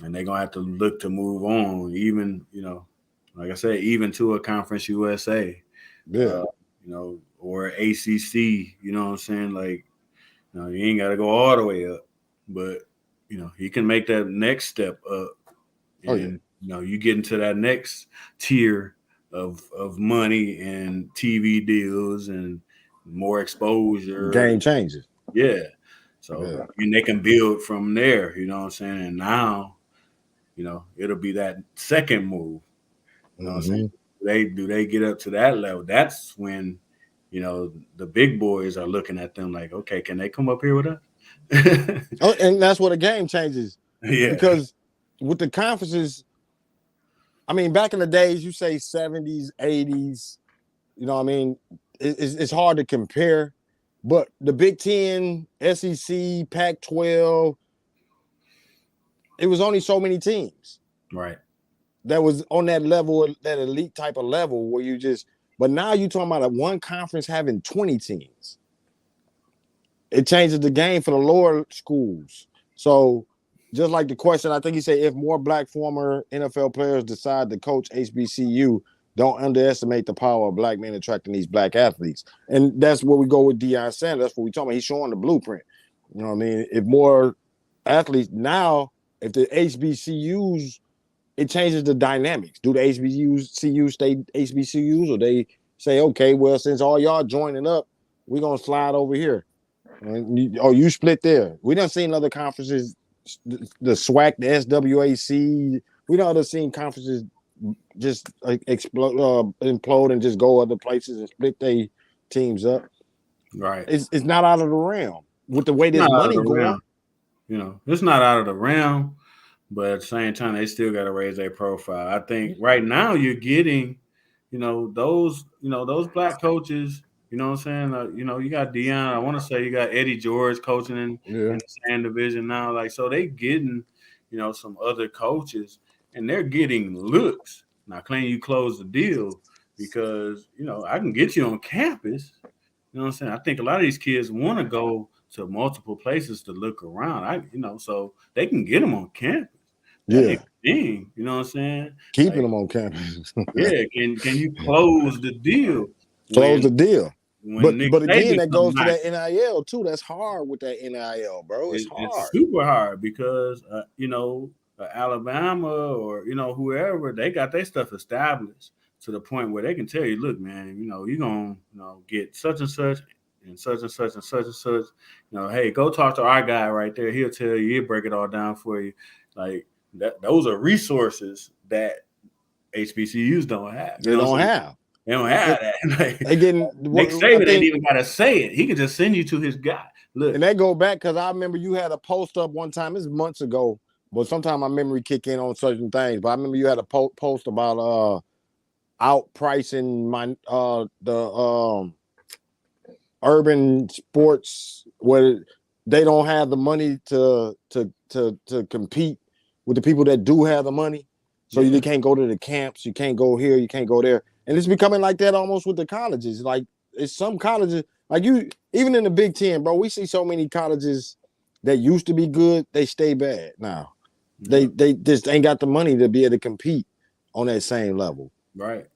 and they're gonna have to look to move on. Even like I said, even to a Conference USA, Yeah, or ACC. You know what I'm saying? Like, you ain't got to go all the way up, but he can make that next step up, oh yeah. and you get into that next tier of money and TV deals and more exposure. Game changes. Yeah. So, Yeah. and they can build from there, you know what I'm saying? And now, it'll be that second move. You know what I'm saying? Mm-hmm. Do they get up to that level? That's when, the big boys are looking at them like, okay, can they come up here with us? Oh, and that's where the game changes Yeah. because with the conferences, I mean, back in the days, you say 70s, 80s, you know what I mean? It's hard to compare, but the Big Ten, SEC, Pac 12, it was only so many teams Right. that was on that level, that elite type of level where but now you're talking about one conference having 20 teams. It changes the game for the lower schools. So, just like the question, I think he said if more black former NFL players decide to coach HBCU, don't underestimate the power of black men attracting these black athletes. And that's where we go with Deion Sanders. That's what we talking about. He's showing the blueprint. You know what I mean? If more athletes now, if the HBCUs, it changes the dynamics. Do the HBCUs stay HBCUs, or they say, okay, well, since all y'all joining up, we're gonna slide over here. You split there. We done seen other conferences, the SWAC, the SWAC. We done seen conferences just implode and just go other places and split their teams up. Right. It's not out of the realm with the way It's this not out of money the going. realm. It's not out of the realm, but at the same time, they still got to raise their profile. I think right now you're getting, those black coaches. You know what I'm saying? You got Deion. I want to say you got Eddie George coaching in Yeah, the same division now. Like, so they getting, some other coaches, and they're getting looks. Now, claim you close the deal because I can get you on campus. You know what I'm saying? I think a lot of these kids want to go to multiple places to look around. So they can get them on campus. That ain't yeah. the thing. You know what I'm saying? Keeping Like, them on campus. yeah, can you close the deal Close when the deal. when Nick But again, Saban that come goes to knocking? that NIL too. That's hard with that NIL, bro. It's It's hard. super hard because Alabama or whoever, they got their stuff established to the point where they can tell you, look, man, you're gonna get such and such and such and such and such and such. Hey, go talk to our guy right there. He'll tell you. He'll break it all down for you. Like that. Those are resources that HBCUs don't have. You They know what don't I'm saying? have. They don't have that. Like, They getting. Nick I Saban ain't think even got to say it. He can just send you to his guy. Look, and that go back because I remember you had a post up one time. This is months ago, but sometimes my memory kick in on certain things. But I remember you had a post about outpricing the urban sports. What they don't have the money to compete with the people that do have the money. So you can't go to the camps, you can't go here, you can't go there. And it's becoming like that almost with the colleges. Like it's some colleges, like you, even in the Big Ten, bro, we see so many colleges that used to be good, they stay bad now. They just ain't got the money to be able to compete on that same level. Right.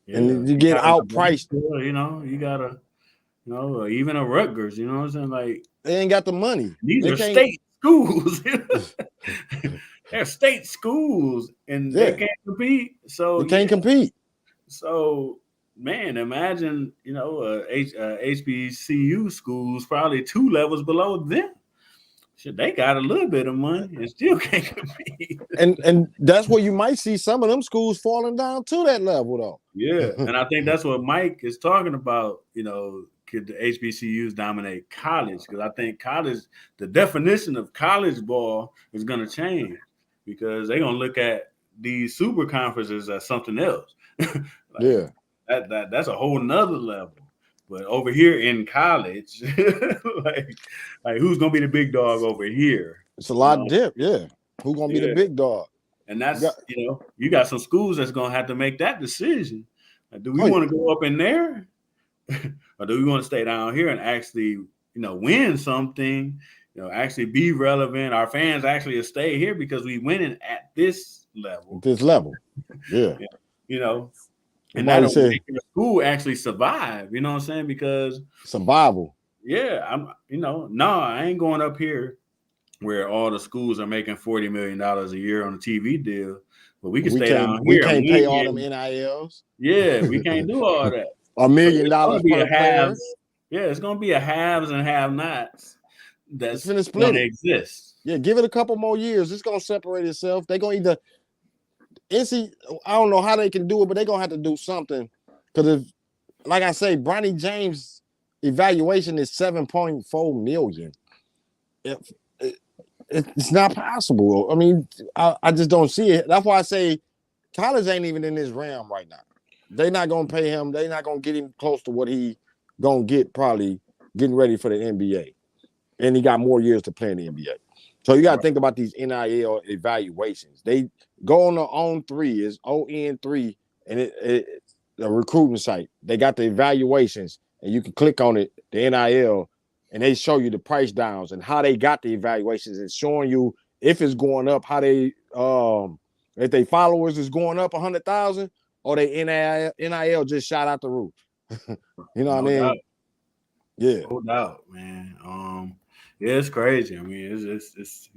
Yeah. And you get outpriced. You gotta, even a Rutgers, you know what I'm saying? Like they ain't got the money. These are state schools. They're state schools, and they can't compete. So they can't compete. So, man, imagine HBCU schools probably 2 levels below them. Shit, they got a little bit of money and still can't compete. And that's where you might see some of them schools falling down to that level, though. Yeah, and I think that's what Mike is talking about. Could the HBCUs dominate college? Because I think college, the definition of college ball is going to change because they're going to look at these super conferences as something else. That's a whole nother level. But over here in college, like who's going to be the big dog over here? It's a lot dip, yeah. Who's going to be the big dog? And that's, you got some schools that's going to have to make that decision. Like, do we want to go up in there? Or do we want to stay down here and actually, win something, actually be relevant? Our fans actually stay here because we winning at this level. Yeah. And that'll make the school actually survive, you know what I'm saying? Because survival. Yeah, I ain't going up here where all the schools are making $40 million a year on a TV deal, but we can stay down here. We can't pay all them NILs. Yeah, we can't do all that. $1 million per player. Yeah, it's going to be a haves and have-nots that's going to exist. Yeah, give it a couple more years. It's going to separate itself. They're going to either I don't know how they can do it, but they're going to have to do something. Because if, like I say, Bronny James' evaluation is $7.4 million. It's not possible. I mean, I just don't see it. That's why I say college ain't even in this realm right now. They're not going to pay him. They're not going to get him close to what he going to get probably getting ready for the NBA. And he got more years to play in the NBA. So you got to think about these NIL evaluations. They go on the On3, it's ON3, and it's a recruiting site. They got the evaluations, and you can click on it, the NIL, and they show you the price downs and how they got the evaluations. It's showing you if it's going up, how they if they followers is going up 100,000, or they NIL just shot out the roof. You know what I mean? Doubt. Yeah, no doubt, man. Yeah, it's crazy. I mean, it's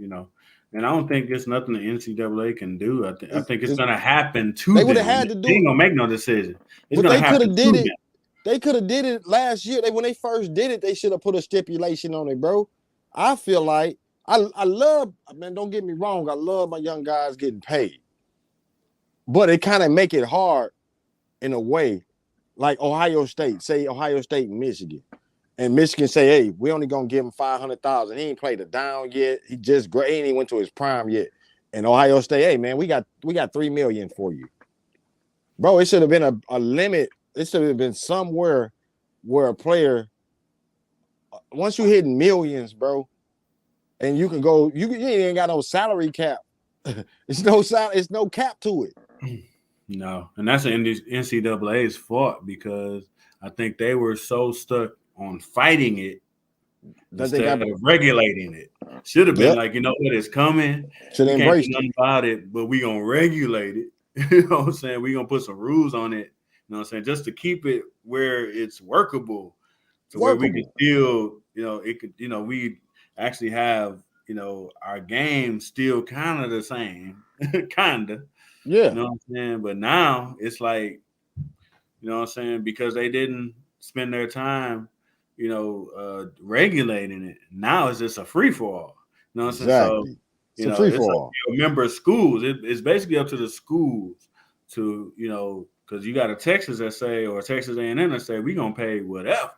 and I don't think there's nothing the NCAA can do. I think it's going to happen to they them. would have had to do. They ain't gonna make no decision. It's going to happen to them. They could have did it last year. When they first did it, they should have put a stipulation on it, bro. I feel like I love, man, don't get me wrong, I love my young guys getting paid. But it kind of make it hard in a way, like Ohio State, and Michigan. And Michigan say, hey, we only gonna give him $500,000. He ain't played a down yet. He ain't even went to his prime yet. And Ohio State, hey man, we got $3 million for you. Bro, it should have been a limit. It should have been somewhere where a player, once you hit millions, bro, and you can go, you ain't got no salary cap. It's no cap to it. No, and that's the NCAA's fault because I think they were so stuck on fighting it instead of regulating it. Should have been like, you know what, it's coming. Should have embraced nothing about it, but we gonna regulate it. You know what I'm saying? We gonna put some rules on it. You know what I'm saying? Just to keep it where it's workable, where we can still, it could, we actually have, our game still kind of the same, kind of. Yeah. You know what I'm saying? But now it's like, you know what I'm saying? Because they didn't spend their time, regulating it. Now it's just a free for all. You know what I'm saying? So, it's a free for all. Member schools. It's basically up to the schools to, because you got a Texas that say, or Texas A&M that say, we're gonna pay whatever.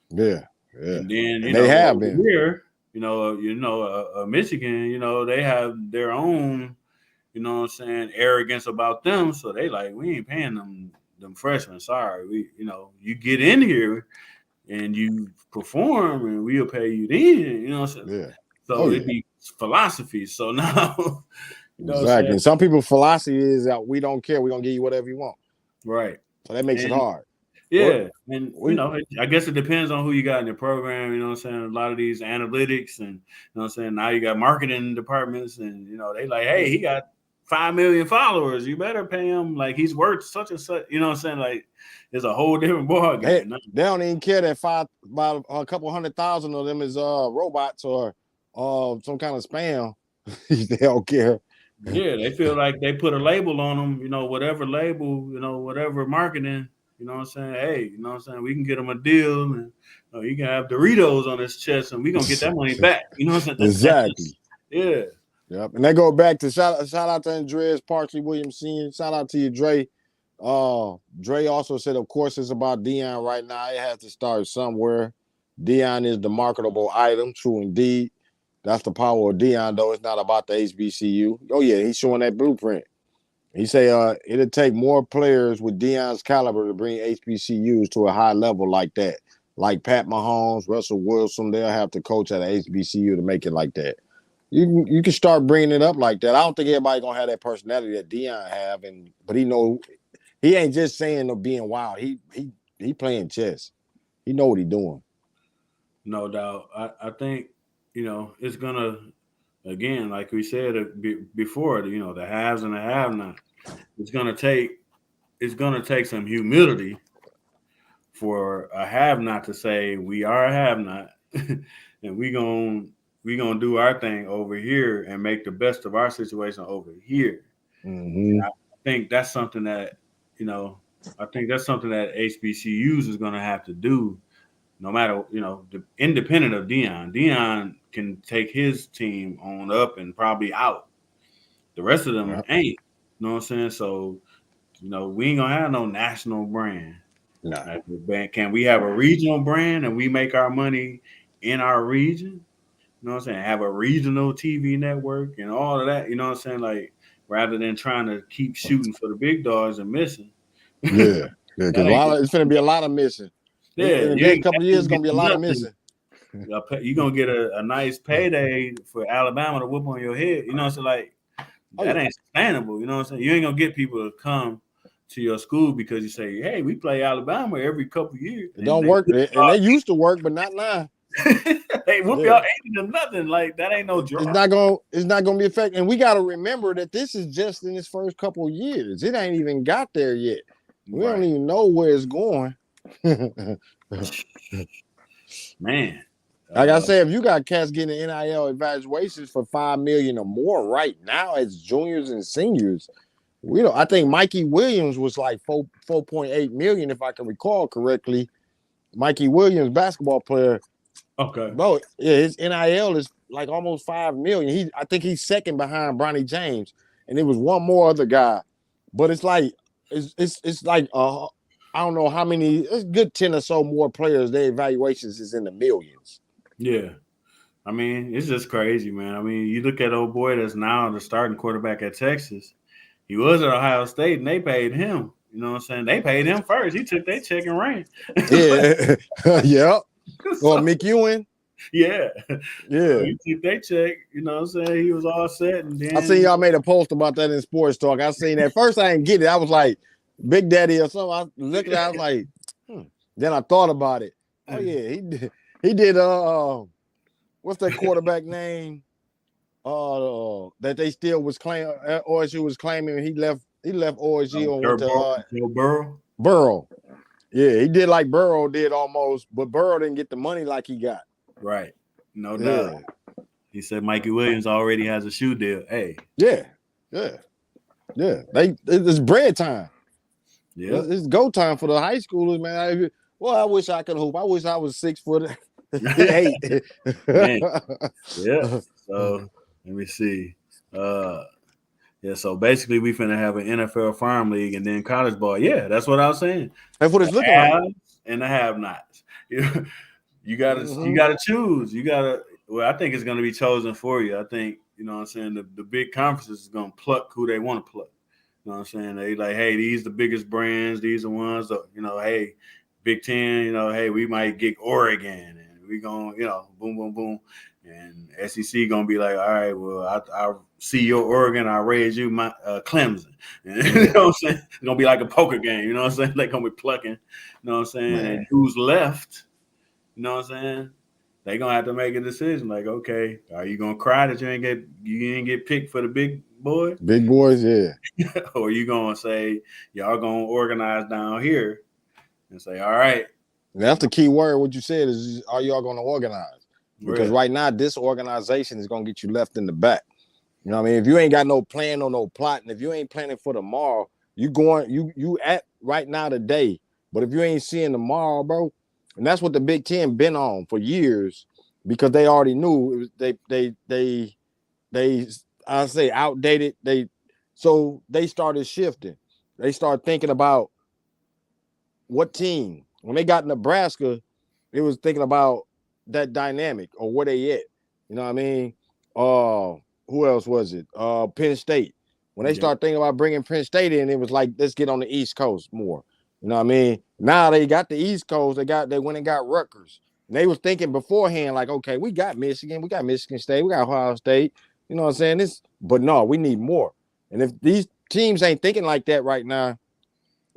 Yeah. And then they have been here, Michigan, they have their own, arrogance about them. So they like, we ain't paying them freshmen. Sorry, you get in here, and you perform, and we'll pay you then. You know what I'm saying? Yeah. Oh So yeah. it'd be philosophy. So now, you know what I'm Exactly. saying? And some people's philosophy is that we don't care. We're gonna give you whatever you want. Right. So that makes it And hard. What yeah, and we I guess it depends on who you got in your program. You know what I'm saying? A lot of these analytics, and you know what I'm saying. Now you got marketing departments, and they like, hey, he got 5 million followers. You better pay him like he's worth such and such. You know what I'm saying? Like it's a whole different ball they, game. they don't even care that about a couple 100,000 of them is robots or some kind of spam. They don't care. Yeah, they feel like they put a label on them. Whatever label, whatever marketing. You know what I'm saying? Hey, you know what I'm saying? We can get him a deal, and you can have Doritos on his chest, and we gonna get that money back. You know what I'm saying? That's Exactly. just, yeah. Yep. And they go back to shout out to Andreas Parsley Williams Sr. Shout out to you, Dre. Dre also said, of course, it's about Dion right now. It has to start somewhere. Dion is the marketable item, true indeed. That's the power of Dion, though. It's not about the HBCU. Oh, yeah, he's showing that blueprint. He say it'll take more players with Dion's caliber to bring HBCUs to a high level like that. Like Pat Mahomes, Russell Wilson, they'll have to coach at an HBCU to make it like that. You can start bringing it up like that. I don't think everybody gonna have that personality that Dion have, but he ain't just saying of being wild. He playing chess. He know what he doing. No doubt. I think it's gonna, again, like we said before. The haves and the have-not. It's gonna take some humility for a have-not to say we are a have-not, and we gonna do our thing over here and make the best of our situation over here. Mm-hmm. I think that's something that you know. I think that's something that HBCUs is gonna have to do no matter independent of Dion. Dion can take his team on up and probably out. The rest of them Yep. ain't. You know what I'm saying? So we ain't gonna have no national brand. Nah. Can we have a regional brand and we make our money in our region? You know what I'm saying? Have a regional TV network and all of that. You know what I'm saying? Like rather than trying to keep shooting for the big dogs and missing. Yeah. Yeah. Because That ain't it's gonna be a lot of missing. yeah. In the You next ain't couple of years, it's gonna get be a lot of nothing. missing. You're gonna get a nice payday for Alabama to whoop on your head. You know what I'm saying? Like Oh that yeah. ain't sustainable. You know what I'm saying? You ain't gonna get people to come to your school because you say, "Hey, we play Alabama every couple years," It and don't they work, and they used to work, but not now. they whoop Yeah. y'all 80 to nothing. Like that ain't no It's draw. not gonna be effective. And we got to remember that this is just in its first couple of years. It ain't even got there yet. We don't Right, even know where it's going. Like man. I said, if you got cats getting NIL evaluations for 5 million or more right now as juniors and seniors, we don't. I think Mikey Williams was like 4.8 million, if I can recall correctly. Mikey Williams, basketball player. Okay. Bro, yeah, his NIL is like almost 5 million. I think he's second behind Bronny James, and there was one more other guy, but it's like it's like I don't know how many. It's good 10 or so more players. Their evaluations is in the millions. Yeah. I mean, it's just crazy, man. I mean, you look at old boy that's now the starting quarterback at Texas. He was at Ohio State, and they paid him. You know what I'm saying? They paid him first. He took their check and ran. Yeah, yeah. Or So, McEwen. yeah. So Yeah, he took their check. You know what I'm saying? He was all set, and I seen then y'all made a post about that in Sports Talk. I seen that first. I didn't get it. I was like, Big Daddy or something. I looked at it. I was like, Then I thought about it. Oh yeah, he did. What's that quarterback name? That they still was claiming. OSU was claiming he left. He left OSU and went to Joe Burrow. Burrow. Yeah, he did like Burrow did almost, but Burrow didn't get the money like he got. Right. No doubt. Yeah, He said Mikey Williams already has a shoe deal. Hey. yeah, yeah, yeah. It's bread time. Yeah. It's go time for the high schoolers, man. Well, I wish I could hoop. I wish I was 6'8". Man. Yeah. So let me see. Yeah, so basically we finna have an NFL farm league and then college ball. Yeah, that's what I was saying. That's what The it's looking like. haves and the have-nots. You gotta Mm-hmm. choose. Well, I think it's gonna be chosen for you. I think, you know what I'm saying, the big conferences is gonna pluck who they want to pluck. You know what I'm saying? They like, hey, these the biggest brands, these are ones that, hey, Big Ten, hey, we might get Oregon, and we gonna, boom, boom, boom, and SEC gonna be like, all right, well, I see your Oregon, I raise you my Clemson, and, you know what I'm saying? It's gonna be like a poker game, you know what I'm saying? They gonna be plucking, you know what I'm saying? Man. And who's left, you know what I'm saying? They gonna have to make a decision, like, okay, are you gonna cry that you ain't get picked for the big boy, Big boys, yeah. or you gonna say y'all gonna organize down here and say, all right. And that's the key word. What you said is, are y'all going to organize? Because Real. right now, disorganization is going to get you left in the back. You know what I mean? If you ain't got no plan or no plot, and if you ain't planning for tomorrow, you at right now today. But if you ain't seeing tomorrow, bro, and that's what the Big Ten been on for years, because they already knew it was they I say outdated. So they started shifting. They started thinking about what team. When they got Nebraska, it was thinking about that dynamic or where they at. You know what I mean? Who else was it? Penn State. When they start thinking about bringing Penn State in, it was like, let's get on the East Coast more. You know what I mean? Now they got the East Coast. They went and got Rutgers. And they was thinking beforehand, like, okay, we got Michigan, we got Michigan State, we got Ohio State. You know what I'm saying? But no, we need more. And if these teams ain't thinking like that right now,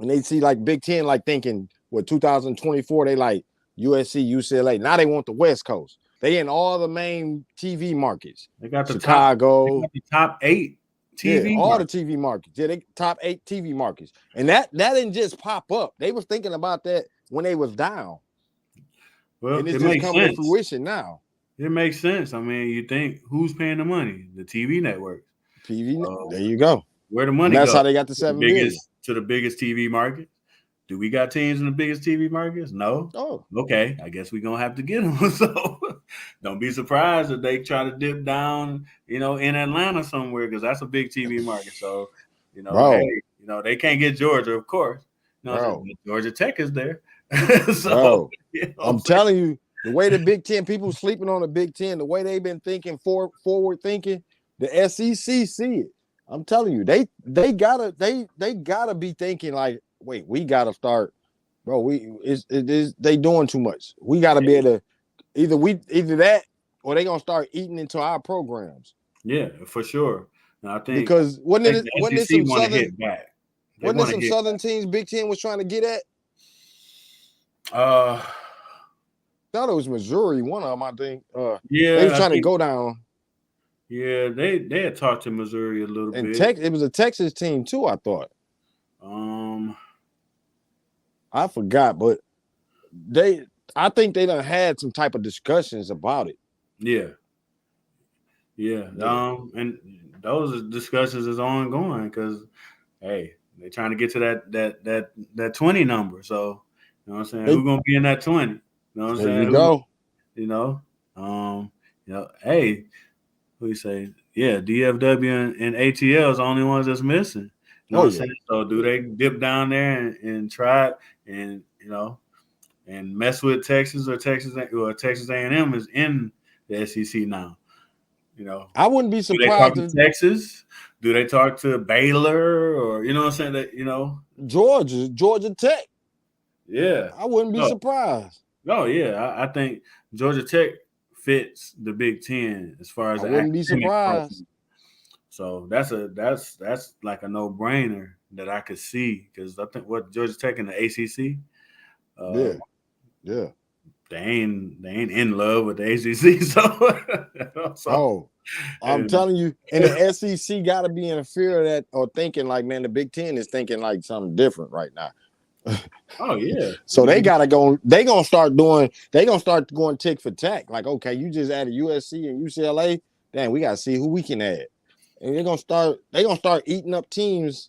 and they see like Big Ten, like thinking, 2024, they like USC, UCLA. Now they want the West Coast. They in all the main TV markets. They got Chicago. The top 8 TV. Yeah, all markets. The TV markets. Yeah, they top 8 TV markets. And that didn't just pop up. They was thinking about that when they was down. Well, and it's just coming to fruition now. It makes sense. I mean, you think, who's paying the money? The TV networks. There you go. Where the money That's goes. how they got the $7 billion. To the biggest TV market. Do we got teams in the biggest TV markets? No. Oh. Okay. I guess we're going to have to get them. So don't be surprised if they try to dip down, in Atlanta somewhere, because that's a big TV market. So, hey, they can't get Georgia, of course. Georgia Tech is there. So, I'm telling you, the way the Big Ten, people sleeping on the Big Ten, the way they've been thinking, forward thinking, the SEC see it. I'm telling you, they gotta be thinking like, wait, we gotta start, bro. They doing too much. We gotta be able to either that or they gonna start eating into our programs. Yeah, for sure. And I think because wasn't it some southern back? Wasn't it some southern teams Big Ten was trying to get at? I thought it was Missouri. One of them, I think. Yeah, they were trying to go down. Yeah, they had talked to Missouri a little bit. It was a Texas team too, I thought. I forgot, but I think they done had some type of discussions about it. Yeah. And those discussions is ongoing because, hey, they're trying to get to that 20 number. So, you know what I'm saying? Who's gonna be in that 20? You know what I'm saying? There you go. Hey, who you say? Yeah, DFW and ATL is the only ones that's missing. You know what I'm saying? So do they dip down there and try it and and mess with Texas or Texas A&M is in the SEC now? I wouldn't be surprised. Do they talk to Texas? Do they talk to Baylor or what I'm saying? That Georgia Tech. Yeah, I wouldn't be surprised. Oh yeah, I think Georgia Tech fits the Big Ten as far as I wouldn't be surprised. So that's like a no-brainer that I could see because I think what Georgia Tech in the ACC. Yeah. They ain't in love with the ACC, so. I'm telling you, and the SEC got to be in fear of that or thinking like, man, the Big Ten is thinking like something different right now. Oh yeah. So they gotta go. They gonna start going tick for tack. Like, okay, you just added USC and UCLA. Damn, we gotta see who we can add. And they're gonna start eating up teams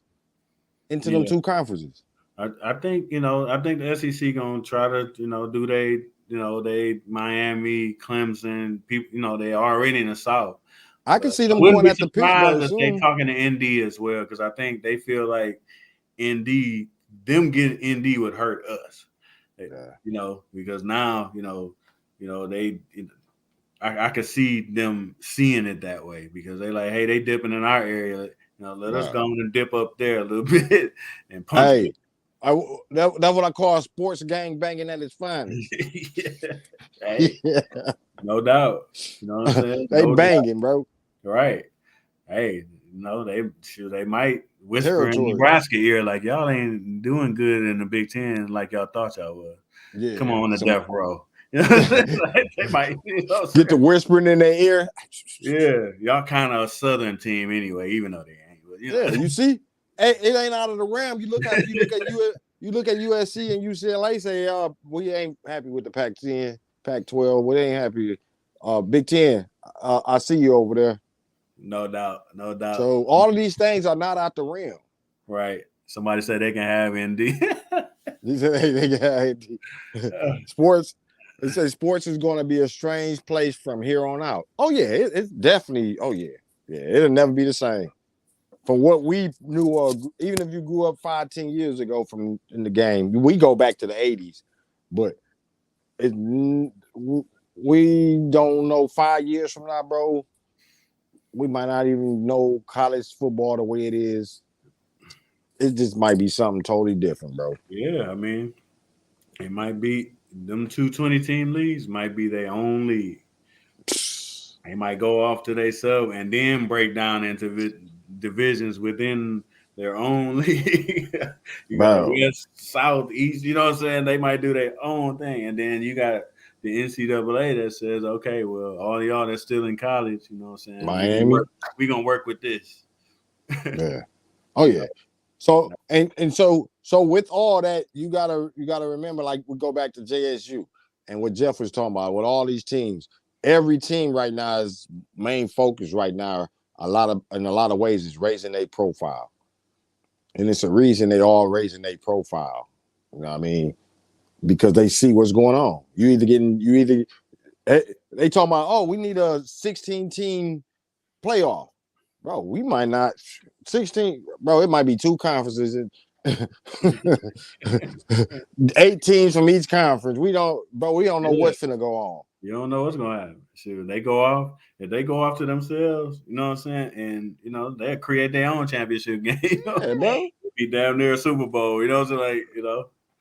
into them two conferences. I think the SEC gonna try to do they Miami, Clemson people. They already in the South. I can see them going after Pittsburgh soon. They talking to ND as well because I think they feel like them getting ND would hurt us. Because now I could see them seeing it that way because they like, hey, they dipping in our area. Let us go and dip up there a little bit and punch. That's what I call sports gang banging at its finest. Yeah. Hey, no doubt. You know what I'm saying? They No doubt. banging, bro. Right. Hey, they might whisper in Territory. Nebraska ear like y'all ain't doing good in the Big Ten like y'all thought y'all would. Come Yeah. on the death row. You know what I'm saying? Like, they might Get the whispering in their ear. Yeah, y'all kind of a Southern team anyway, even though they ain't. But, Yeah, you see, it ain't out of the realm. You look at USC and UCLA. Say, we ain't happy with the Pac-10, Pac-12. We ain't happy. Big Ten. I see you over there. No doubt, no doubt. So all of these things are not out the realm. Right. Somebody said they can have ND. Sports. It says sports is going to be a strange place from here on out. Oh yeah, it's definitely. Oh yeah, it'll never be the same. From what we knew, even if you grew up 5-10 years ago from in the game, we go back to the 80s, but we don't know 5 years from now, bro. We might not even know college football the way it is. It just might be something totally different, bro. Yeah, I mean, it might be them 220-team leagues might be their own league. They might go off to their sub and then break down into divisions within their own league. You got Bro. West, South, East. You know what I'm saying? They might do their own thing, and then you got the NCAA that says, okay, well, all y'all that's still in college, you know what I'm saying? Miami. We gonna work with this. Yeah. Oh yeah. So so with all that, you gotta remember, like we go back to JSU and what Jeff was talking about with all these teams. Every team right now is main focus right now. In a lot of ways is raising their profile, and it's a reason they all raising their profile. You know what I mean? Because they see what's going on. They talking about, oh, we need a 16-team playoff. Bro, we might not 16, bro. It might be two conferences and 8 teams from each conference. We don't know what's gonna go on. You don't know what's gonna happen. Shoot, they go off. If they go off to themselves, you know what I'm saying, and they'll create their own championship game. Yeah, bro. Be damn near a Super Bowl. You know what I'm saying?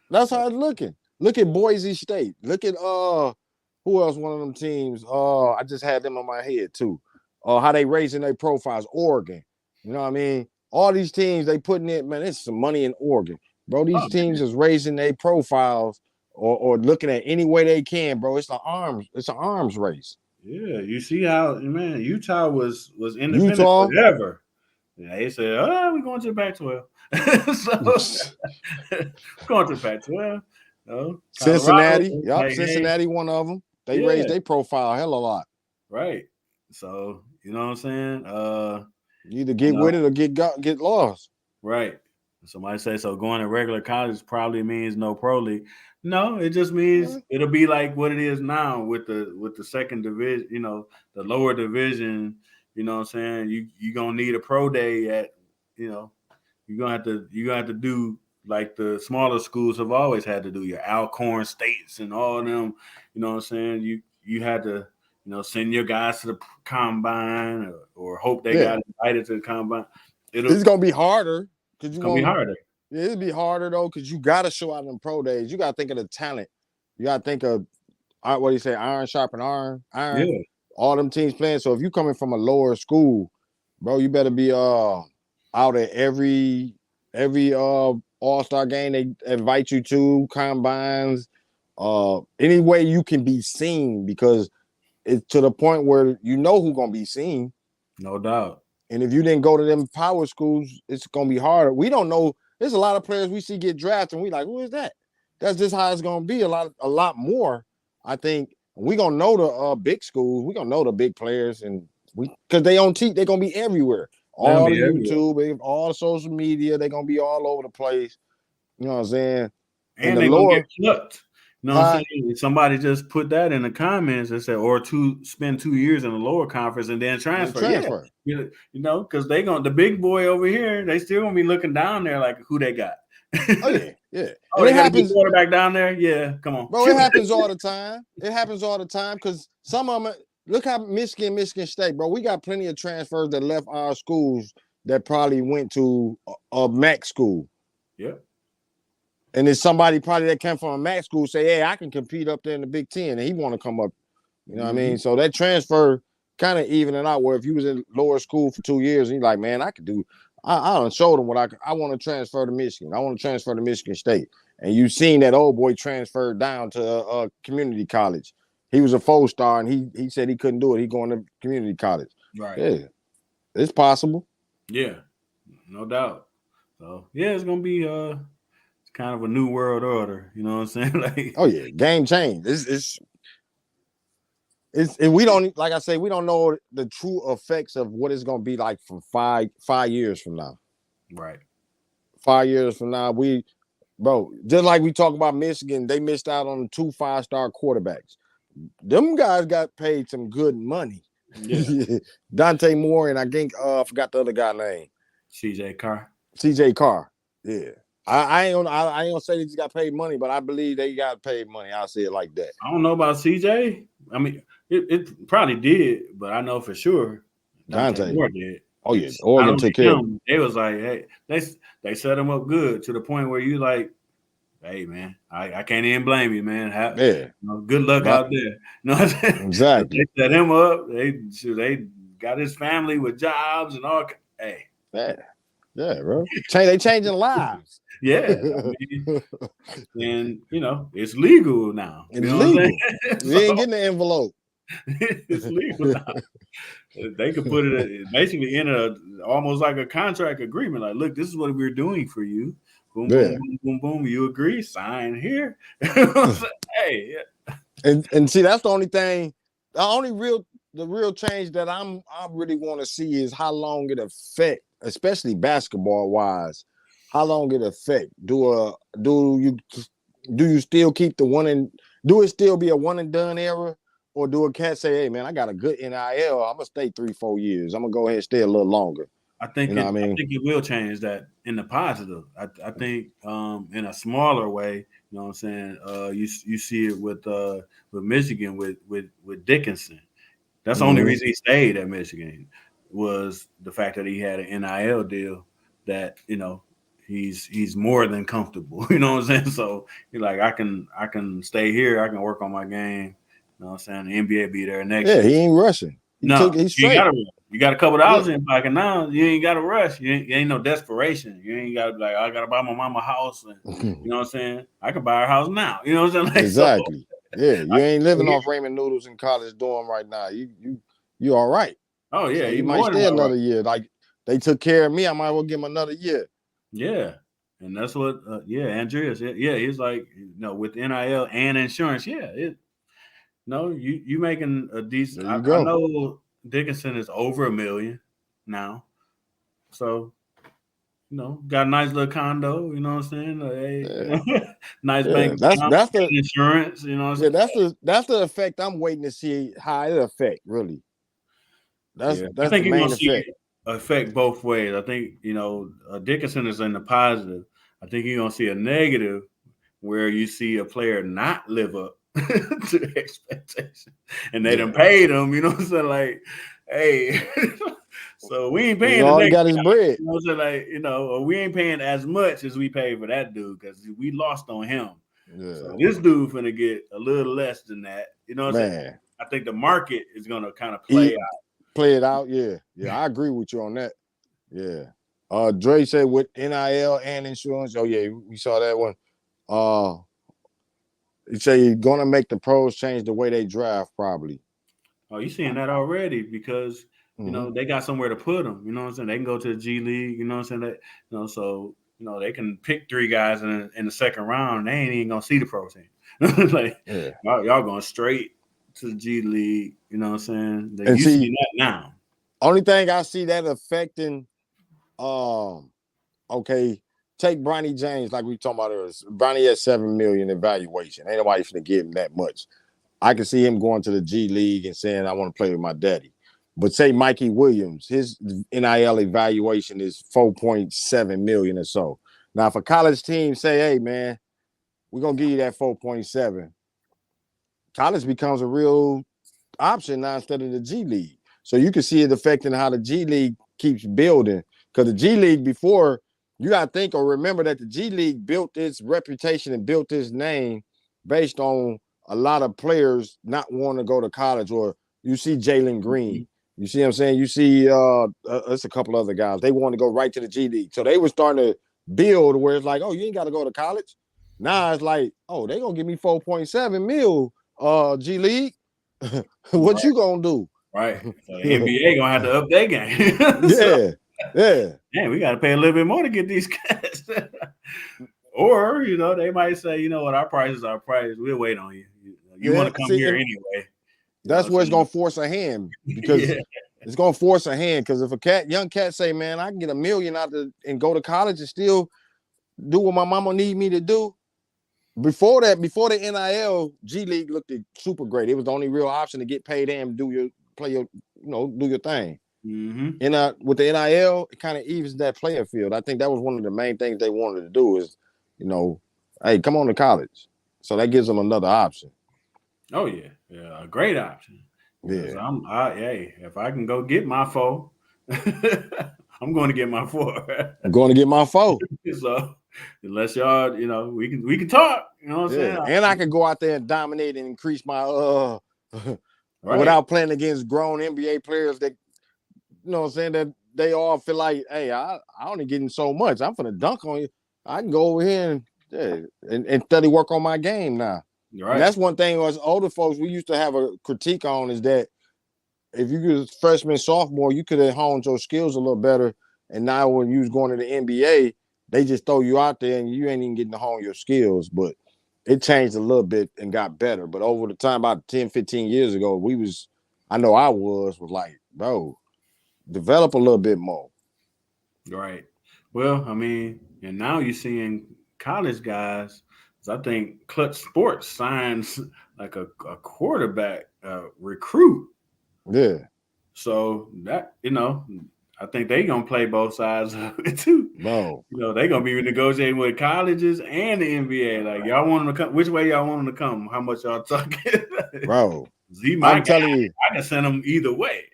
That's how it's looking. Look at Boise State. Look at who else? One of them teams. I just had them on my head too. How they raising their profiles. Oregon. You know what I mean? All these teams they putting in, man, it's some money in Oregon. Bro, these teams is raising their profiles or looking at any way they can, bro. It's an arms race. Yeah, you see how, man, Utah was independent Utah forever. Yeah, they said, oh, we're going to the Pac-12. So going to the Pac-12. Cincinnati. Colorado, Yep, like, Cincinnati, one of them. They raised their profile a hell of a lot. Right. So, you know what I'm saying? You either get with it or get lost. Right. Somebody say, so going to regular college probably means no pro league. No, it just means it'll be like what it is now with the second division, the lower division. You know what I'm saying? You're gonna need a pro day at, you're gonna have to do like the smaller schools have always had to do, your Alcorn States and all of them. You know what I'm saying? You had to send your guys to the combine or hope they got invited to the combine. It's gonna be harder because it's gonna be harder. Yeah, it'll be harder though because you got to show out in them pro days. You got to think of the talent. You got to think of what do you say? Iron sharpen iron. Yeah. All them teams playing. So if you coming from a lower school, bro, you better be out at every all-star game they invite you to, combines, any way you can be seen, because it's to the point where you know who's gonna be seen. No doubt. And if you didn't go to them power schools, it's gonna be harder. We don't know. There's a lot of players we see get drafted, and we like, who is that? That's just how it's gonna be. A lot more. I think we gonna know the big schools. We gonna know the big players, and because they on They're gonna be everywhere. All the YouTube, all the social media. They're gonna be all over the place. You know what I'm saying? And they're gonna get flipped. You know what I'm saying? Somebody just put that in the comments and said, or spend 2 years in the lower conference and then transfer. Yeah. Because the big boy over here, they still gonna be looking down there like who they got. Oh yeah, yeah. Oh, they got a good quarterback down there. Yeah, come on, bro. It happens all the time. It happens all the time because some of them. Look how Michigan State, bro. We got plenty of transfers that left our schools that probably went to a MAC school. Yeah. And there's somebody probably that came from a MAC school say, hey, I can compete up there in the Big Ten, and he want to come up. You know what I mean? So that transfer kind of evening out where if you was in lower school for 2 years and you're like, man, I could do, I done showed them what I want to transfer to Michigan. I want to transfer to Michigan State. And you seen that old boy transferred down to a community college. He was a 4-star and he said he couldn't do it. He going to community college. Right. Yeah, it's possible. Yeah, no doubt. So yeah, it's gonna be it's kind of a new world order. You know what I'm saying? Like, oh yeah, game change. It's and we don't, like I say, we don't know the true effects of what it's gonna be like from five years from now. right. 5 years from now, bro, just like we talk about Michigan, they missed out on 2 5-star quarterbacks. Them guys got paid some good money. Yeah. Dante Moore and I think I forgot the other guy's name. CJ Carr. CJ Carr. Yeah. I ain't gonna say they just got paid money, but I believe they got paid money. I'll say it like that. I don't know about CJ. I mean, it probably did, but I know for sure Dante Moore did. Oh yeah, Oregon took care of him. They was like, hey, they set him up good to the point where you like, hey man, I can't even blame you, man. Good luck out there. You know what I'm saying? Exactly. They set him up. They got his family with jobs and all. Hey, yeah, bro. They changing lives. Yeah, I mean, and you know it's legal now. It's legal. You ain't getting the envelope. It's legal now. They could put it basically in almost like a contract agreement. Like, look, this is what we're doing for you. Boom, boom, boom, boom, boom. You agree? Sign here. Hey, yeah. And see, that's the only thing. The real change that I really want to see is how long it affect, especially basketball wise. How long it affect? Do you still keep the one and do it still be a one and done era? Or do a cat say, hey man, I got a good NIL, I'm gonna stay 3-4 years. I'm gonna go ahead and stay a little longer. I think I think it will change that in the positive. I think in a smaller way, you know what I'm saying? You see it with Michigan with Dickinson. That's the only reason he stayed at Michigan was the fact that he had an NIL deal that, you know, he's more than comfortable. You know what I'm saying? So he's like, I can stay here, I can work on my game. You know what I'm saying? The NBA be there next year. He ain't rushing. He's straight. You got a couple dollars in pocket now. You ain't got to rush. You ain't no desperation. You ain't got to be like, I got to buy my mama a house. And, you know what I'm saying? I can buy her house now. You know what I'm saying? Like, exactly. So, yeah, you ain't living off ramen noodles in college dorm right now. You all right. Oh, yeah. So you might stay another year. Like, they took care of me. I might as well give them another year. Yeah. And that's what, Andreas, he's like, you know, with NIL and insurance, no, you making a decent. I know Dickinson is over $1 million now, so you know, got a nice little condo. You know what I'm saying? Nice bank. That's the insurance. You know what I'm saying? That's the effect I'm waiting to see how it affect. Really, that's I think the main effect. Affect both ways. I think, you know, Dickinson is in the positive. I think you're gonna see a negative where you see a player not live up to the expectation, and they done paid him. You know what I'm saying? Like, hey, so we ain't paying. He got his bread. You know what I'm saying? Like, you know, we ain't paying as much as we paid for that dude because we lost on him. Yeah. So this dude finna get a little less than that. You know what I'm saying? I think the market is gonna kind of play it out. Yeah, I agree with you on that. Yeah. Dre said with NIL and insurance. Oh yeah, we saw that one. You say you're gonna make the pros change the way they draft, probably. Oh, you seeing that already because you know they got somewhere to put them. You know what I'm saying? They can go to the G League. You know what I'm saying? That, you know, so you know they can pick 3 guys in the second round. They ain't even gonna see the pro team. Like y'all going straight to the G League. You know what I'm saying? You see that now. Only thing I see that affecting, okay. Take Bronny James, like we talking about earlier. Bronny has $7 million in valuation. Ain't nobody finna give him that much. I can see him going to the G League and saying, I want to play with my daddy. But say Mikey Williams, his NIL evaluation is $4.7 million or so. Now, if a college team say, hey, man, we're going to give you that 4.7, college becomes a real option now instead of the G League. So you can see it affecting how the G League keeps building. Because the G League before, you got to think or remember that the G League built its reputation and built its name based on a lot of players not wanting to go to college. Or you see Jalen Green. You see what I'm saying? You see it's a couple other guys. They want to go right to the G League. So they were starting to build where it's like, oh, you ain't got to go to college. Now it's like, oh, they going to give me 4.7 mil G League. What you going to do? Right. So the NBA going to have to up their game. Yeah. Yeah. Man, we got to pay a little bit more to get these guys. Or, they might say, you know what, our price is our price. We'll wait on you. You want to come here anyway. That's where it's going to force a hand because it's going to force a hand. Because if young cat say, man, I can get $1 million out and go to college and still do what my mama need me to do. Before the NIL, G League looked super great. It was the only real option to get paid and do your thing. Mm-hmm. With the NIL, it kind of evens that playing field. I think that was one of the main things they wanted to do is, hey, come on to college. So that gives them another option. Oh yeah, a great option. Yeah. Hey, if I can go get my 4, I'm going to get my 4. I'm going to get my 4. So unless y'all, we can talk. You know what I'm saying? And I can go out there and dominate and increase my right. without playing against grown NBA players that, you know what I'm saying, that they all feel like, hey, I only getting so much. I'm finna dunk on you. I can go over here and study work on my game now. Right. And that's one thing as older folks we used to have a critique on is that if you was freshman, sophomore, you could have honed your skills a little better. And now when you was going to the NBA, they just throw you out there and you ain't even getting to hone your skills. But it changed a little bit and got better. But over the time, about 10, 15 years ago, I was like, bro, develop a little bit more. Right. Well, I mean, and now you're seeing college guys. I think Clutch Sports signs like a quarterback recruit. Yeah. So that, I think they're going to play both sides of it too. Bro. They're going to be negotiating with colleges and the NBA. Like, y'all want them to come? Which way y'all want them to come? How much y'all talking? Bro. I'm telling you. I can send them either way.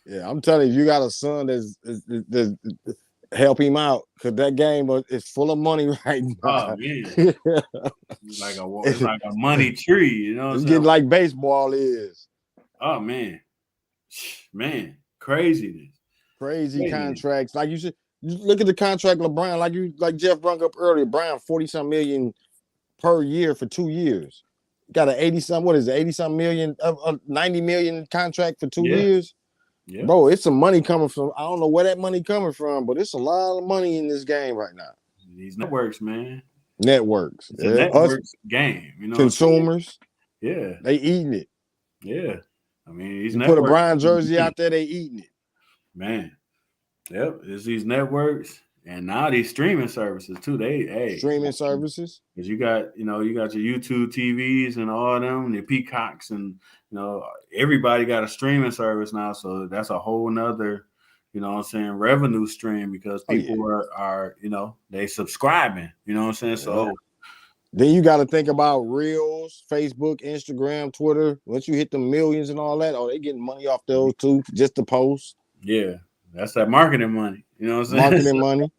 Yeah, I'm telling you, you got a son that's help him out because that game is full of money right now. Oh man, it's like a money tree, It's getting like baseball is. Oh man, craziness. Crazy contracts. Like you should look at the contract LeBron, like Jeff brought up earlier. Brian, 40-some million per year for 2 years. Got an 80-some million, 90 million contract for 2 years. Yeah. Bro, it's some money coming from. I don't know where that money coming from, but it's a lot of money in this game right now. These networks, man. Networks. It's a networks game. Consumers. Yeah. They eating it. Yeah. I mean, you put a Brian jersey out there, they eating it. Man. Yep. It's these networks. And now these streaming services too. Streaming services. Because you got your YouTube TVs and all of them, the Peacocks, and everybody got a streaming service now. So that's a whole nother, revenue stream because people are they subscribing. You know what I'm saying? So then you got to think about Reels, Facebook, Instagram, Twitter. Once you hit the millions and all that, they getting money off those too, just to post. Yeah. That's that marketing money. You know what I'm saying? Marketing money.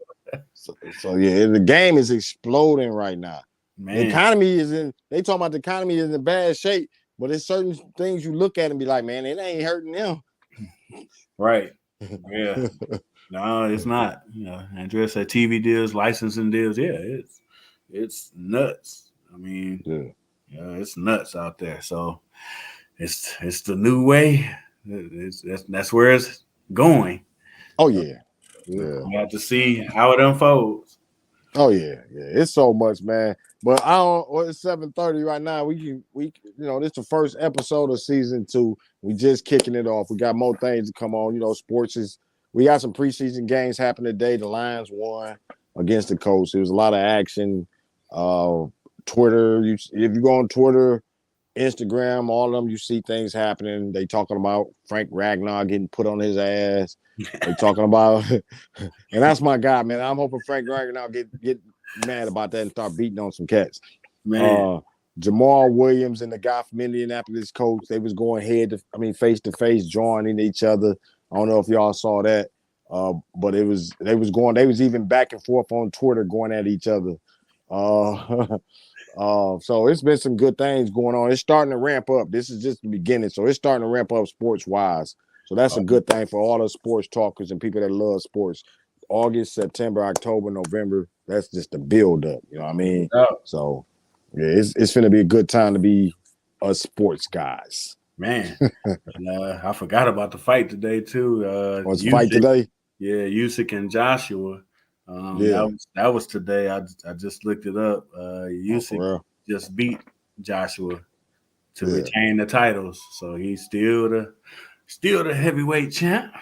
So yeah, the game is exploding right now. Man. The economy they talking about the economy is in bad shape, but there's certain things you look at and be like, man, it ain't hurting them. Right. Yeah. No, it's not. Andrea said TV deals, licensing deals. Yeah, it's nuts. I mean, it's nuts out there. So it's the new way. That's where it's going. Oh yeah. We have to see how it unfolds. Oh yeah. It's so much, man. But it's 7:30 right now. We this is the first episode of season 2. We just kicking it off. We got more things to come on. Sports we got some preseason games happening today. The Lions won against the Colts. There was a lot of action. Twitter, if you go on Twitter, Instagram, all of them, you see things happening. They talking about Frank Ragnar getting put on his ass. They talking about, and that's my guy, man. I'm hoping Frank Ragnar get mad about that and start beating on some cats. Man. Jamal Williams and the guy from Indianapolis Colts, they was going face to face, joining each other. I don't know if y'all saw that. But they was even back and forth on Twitter going at each other. Uh, so it's been some good things going on. It's starting to ramp up. This is just the beginning, so it's starting to ramp up sports wise. So that's a good thing for all the sports talkers and people that love sports. August, September, October, November. That's just the build up. You know what I mean? So yeah, it's gonna be a good time to be us sports guys. Man, I forgot about the fight today too. What's the fight today? Yeah, Usyk and Joshua. Yeah. That was today. I just looked it up. Usyk just beat Joshua to retain the titles, so he's still the heavyweight champ.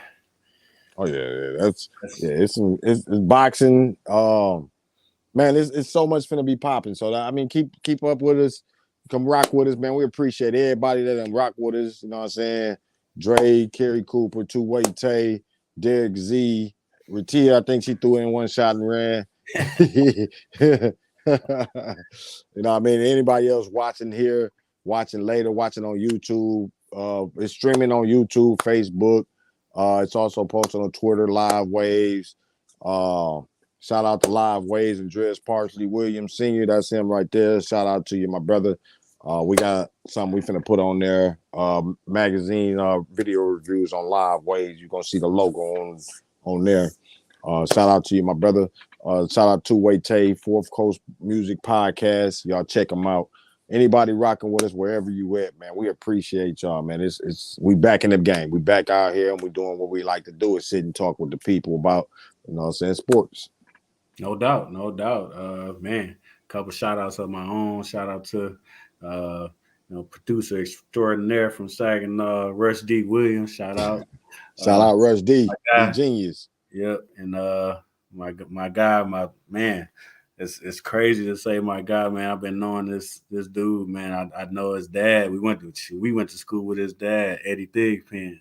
Oh yeah, it's boxing. Man, it's so much finna be popping. So I mean, keep up with us. Come rock with us, man. We appreciate everybody that done rock with us. You know what I'm saying? Dre, Kerry Cooper, Two Way Tay, Derek Z, Ratia. I think she threw in one shot and ran. You know what I mean? Anybody else watching here, watching later, watching on YouTube. It's streaming on YouTube, Facebook. It's also posted on Twitter, Live Waves. Shout out to Live Waves and Andreas Parsley Williams Sr. That's him right there. Shout out to you, my brother. We got something we finna put on there. Magazine video reviews on Live Waves. You're gonna see the logo on there. Shout out to you, my brother. Shout out to Way Tay, Fourth Coast Music Podcast. Y'all check them out. Anybody rocking with us wherever you at, man, we appreciate y'all, man. It's we back in the game. We back out here and we doing what we like to do is sit and talk with the people about, you know what I'm saying, sports. No doubt. Man, a couple shout outs of my own. Shout out to producer extraordinaire from Saginaw, Rush D. Williams. Shout out. Shout out Rush D. He genius. Yep. And my guy, my man. It's crazy to say my guy, man. I've been knowing this dude, man. I know his dad. We went to school with his dad, Eddie Thigpen.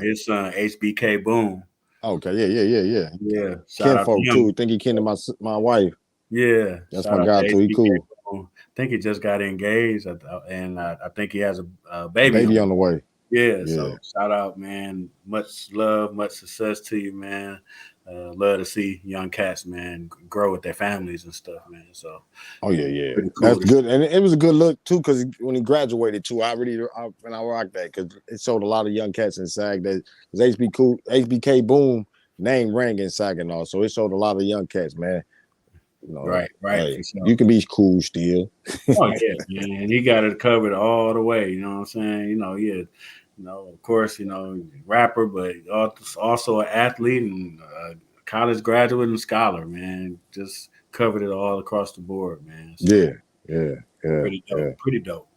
His son, HBK Boom. Okay, yeah. Yeah, kinfolk too. Think he kin to my wife. Yeah, that's my guy too. He cool. I think he just got engaged, and I think he has a baby on the way. Yeah, so shout out, man. Much love, much success to you, man. Love to see young cats, man, grow with their families and stuff, man. So, cool. That's good, and it was a good look too, because when he graduated too, I rocked that because it showed a lot of young cats in SAG that HBK Boom name rang in Saginaw, so it showed a lot of young cats, man. You know, right. Hey, you can be cool still. Oh yeah, man. He got it covered all the way. You know what I'm saying? Of course, rapper, but also an athlete and college graduate and scholar, man. Just covered it all across the board, man. So, yeah. Pretty dope.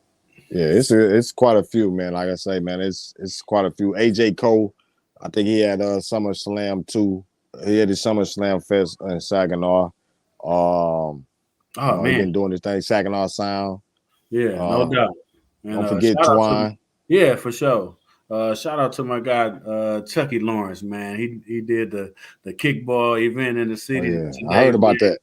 Yeah, it's quite a few, man. Like I say, man, it's quite a few. AJ Cole, I think he had SummerSlam too. He had the SummerSlam Fest in Saginaw. Man, he been doing his thing, Saginaw Sound. Yeah, no doubt. And, don't forget Twine. Yeah, for sure. Shout out to my guy Chucky Lawrence, man. He did the kickball event in the city. Today, I heard about that.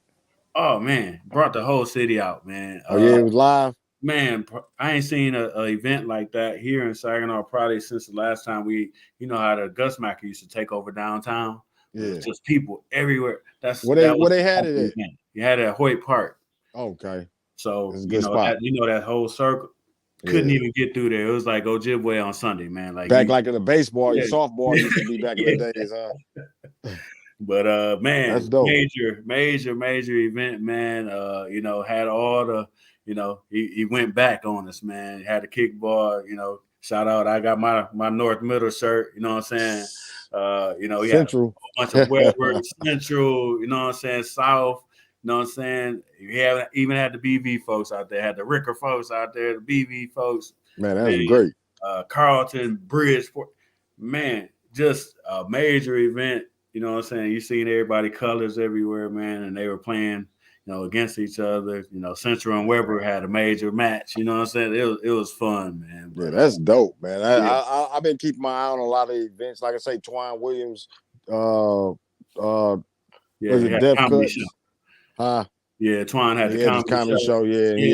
Oh man, brought the whole city out, man. It was live. Man, I ain't seen an event like that here in Saginaw probably since the last time how the Gusmacker used to take over downtown. Yeah, just people everywhere. That's where they had it at. You had it at Hoyt Park. Okay, so that whole circle. Couldn't even get through there. It was like Ojibwe on Sunday, man. Like like in the baseball, softball used to be back in the days, huh? But man, that's dope. Major event, man. Had all the, he went back on us, man. He had a kickball, shout out. I got my North Middle shirt, you know what I'm saying? He Central. had a bunch of Westward, Central, you know what I'm saying, South. You know what I'm saying? You even had the BV folks out there, had the Ricker folks out there, the BV folks. Man, that was great. Carlton, Bridgeport. Man, just a major event. You know what I'm saying? You seen everybody colors everywhere, man, and they were playing, against each other. Central and Weber had a major match. You know what I'm saying? It was fun, man. Yeah, that's dope, man. I've been keeping my eye on a lot of events. Like I say, Twine Williams, Death Cuts? Yeah, Twine had the comedy show. Yeah, he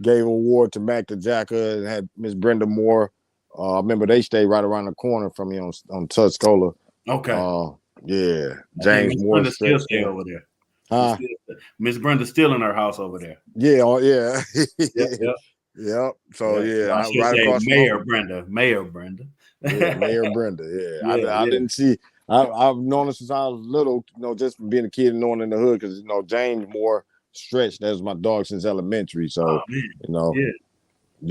gave an award to Mac the Jacker and had Miss Brenda Moore. I remember they stayed right around the corner from me on Tuscola. Okay. Yeah, I think James Miss Moore Brenda still stretched stay there. over there. Huh? Miss Brenda's still in her house over there. Yeah, yeah. Yep, yep, Yep. So yep. yeah, Well, I should right say across from Mayor Holden. Brenda. Mayor Brenda. Yeah, Yeah, Mayor Brenda. Yeah, I yeah. didn't see. I've known her since I was little. Just from being a kid and knowing in the hood, because James Moore stretched. That was my dog since elementary. Oh So man. you know, Yeah.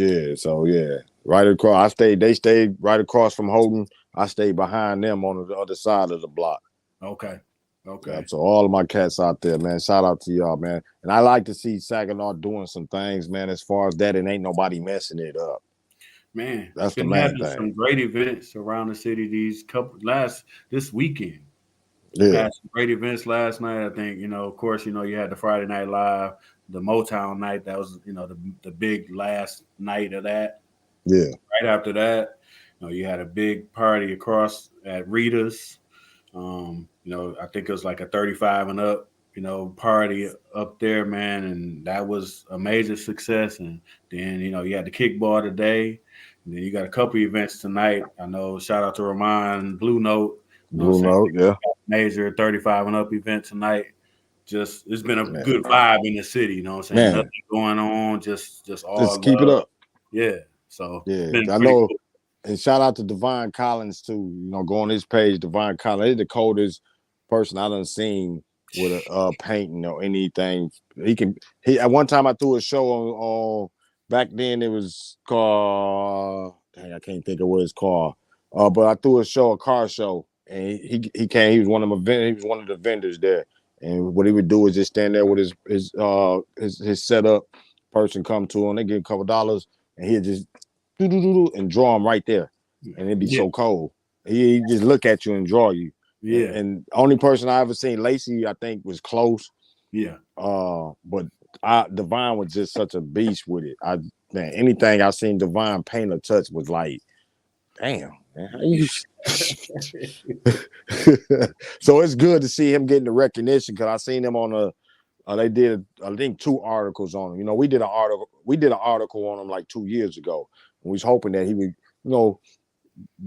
yeah. So yeah, right across. I stayed. They stayed right across from Holden. I stayed behind them on the other side of the block. Okay. Yeah, Okay. so all of my cats out there, man. Shout out to y'all, man. And I like to see Saginaw doing some things, man. As far as that, and ain't nobody messing it up. Man, That's the been main having thing. some great events around the city this weekend. Yeah, Had some great events last night. I think, of course, you had the Friday Night Live, the Motown night. That was, the big last night of that. yeah, Right after that, you had a big party across at Rita's. I think it was like a 35 and up, party up there, man, and that was a major success. And then, you had the kickball today, and then you got a couple events tonight. I know, shout out to Ramon Blue Note, Blue saying Note, yeah, major 35 and up event tonight. Just it's been a man, good vibe in the city, saying man. nothing going on, just all Just keep it love. up. Yeah. So it's Yeah, been I pretty know. cool. And shout out to Divine Collins too. Go on his page, Divine Collins. He's the coldest person I done seen with a painting or anything. He at one time I threw a show on back then it was called dang, I can't think of what it's called. But I threw a car show, and he came. He was one of he was one of the vendors there. And what he would do is just stand there with his setup. Person come to him, they get a couple dollars, and he'd just and draw them right there, and it'd be Yeah. so cold. He just look at you and draw you. Yeah. And only person I ever seen, Lacey, I think was close. Yeah. But Divine was just such a beast with it. Man, anything I seen Divine paint or touch was like, damn, man, how you? So it's good to see him getting the recognition because I seen him on a. They did, I think, 2 articles on him. We did an article on him like 2 years ago. We was hoping that he would,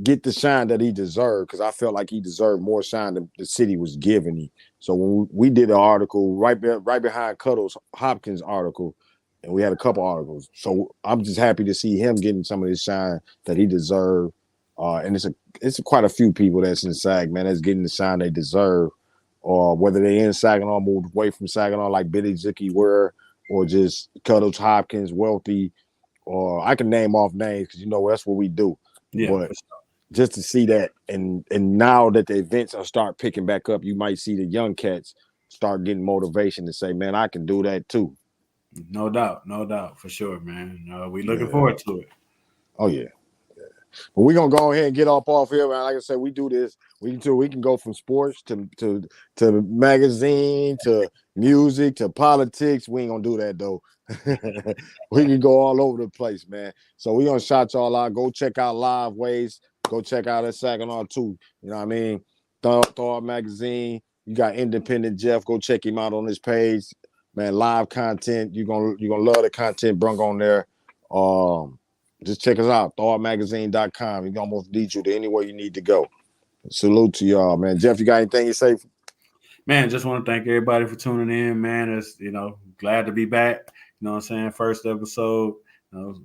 get the shine that he deserved because I felt like he deserved more shine than the city was giving him. So when we did an article right behind Cuddles Hopkins article, and we had a couple articles. So I'm just happy to see him getting some of this shine that he deserved. And it's quite a few people that's in SAG, man, that's getting the shine they deserve. Or whether they in Saginaw, moved away from Saginaw, like Billy Zicky were, or just Cuddles Hopkins, Wealthy, or I can name off names because that's what we do. Yeah. But just to see that, and now that the events are start picking back up, you might see the young cats start getting motivation to say, "Man, I can do that too." No doubt, for sure, man. We looking Yeah. forward to it. Oh yeah. But we're gonna go ahead and get off here, man. Like I said, we do this. We can go from sports to magazine to music to politics. We ain't gonna do that though. We can go all over the place, man. So we gonna shout y'all out. Go check out Live Ways. Go check out that Saginaw too. You know what I mean? Thawed Magazine. You got Independent Jeff. Go check him out on his page, man. Live content. You're gonna love the content brung on there. Just check us out, thawedmagazine.com. It almost leads you to anywhere you need to go. Salute to y'all, man. Jeff, you got anything you say? Man, just want to thank everybody for tuning in, man. It's, glad to be back. You know what I'm saying? First episode,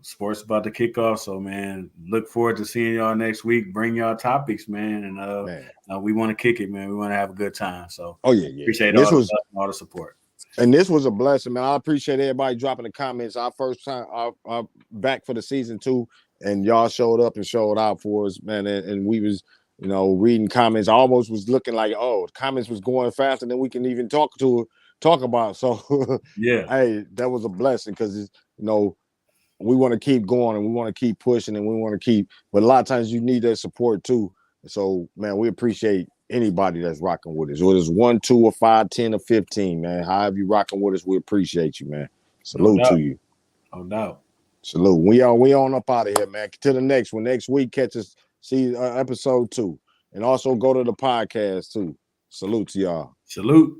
sports about to kick off. So, man, look forward to seeing y'all next week. Bring y'all topics, man. And we want to kick it, man. We want to have a good time. So, oh yeah. appreciate And this all the was love and all the support. And this was a blessing, man. I appreciate everybody dropping the comments. Our first time back for the season 2, and y'all showed up and showed out for us, man. And we was, reading comments. I almost was looking like, oh, comments was going faster than we can even talk about. So, Yeah. hey, that was a blessing because we want to keep going and we want to keep pushing and we want to keep. But a lot of times you need that support too. So, man, we appreciate anybody that's rocking with us. Whether it's 1, 2, or 5, 10, or 15, man. However you rocking with us, we appreciate you, man. Salute to you. No doubt. Salute. We on up out of here, man. To the next one. Next week, catch us. See episode 2, and also go to the podcast too. Salute to y'all. Salute.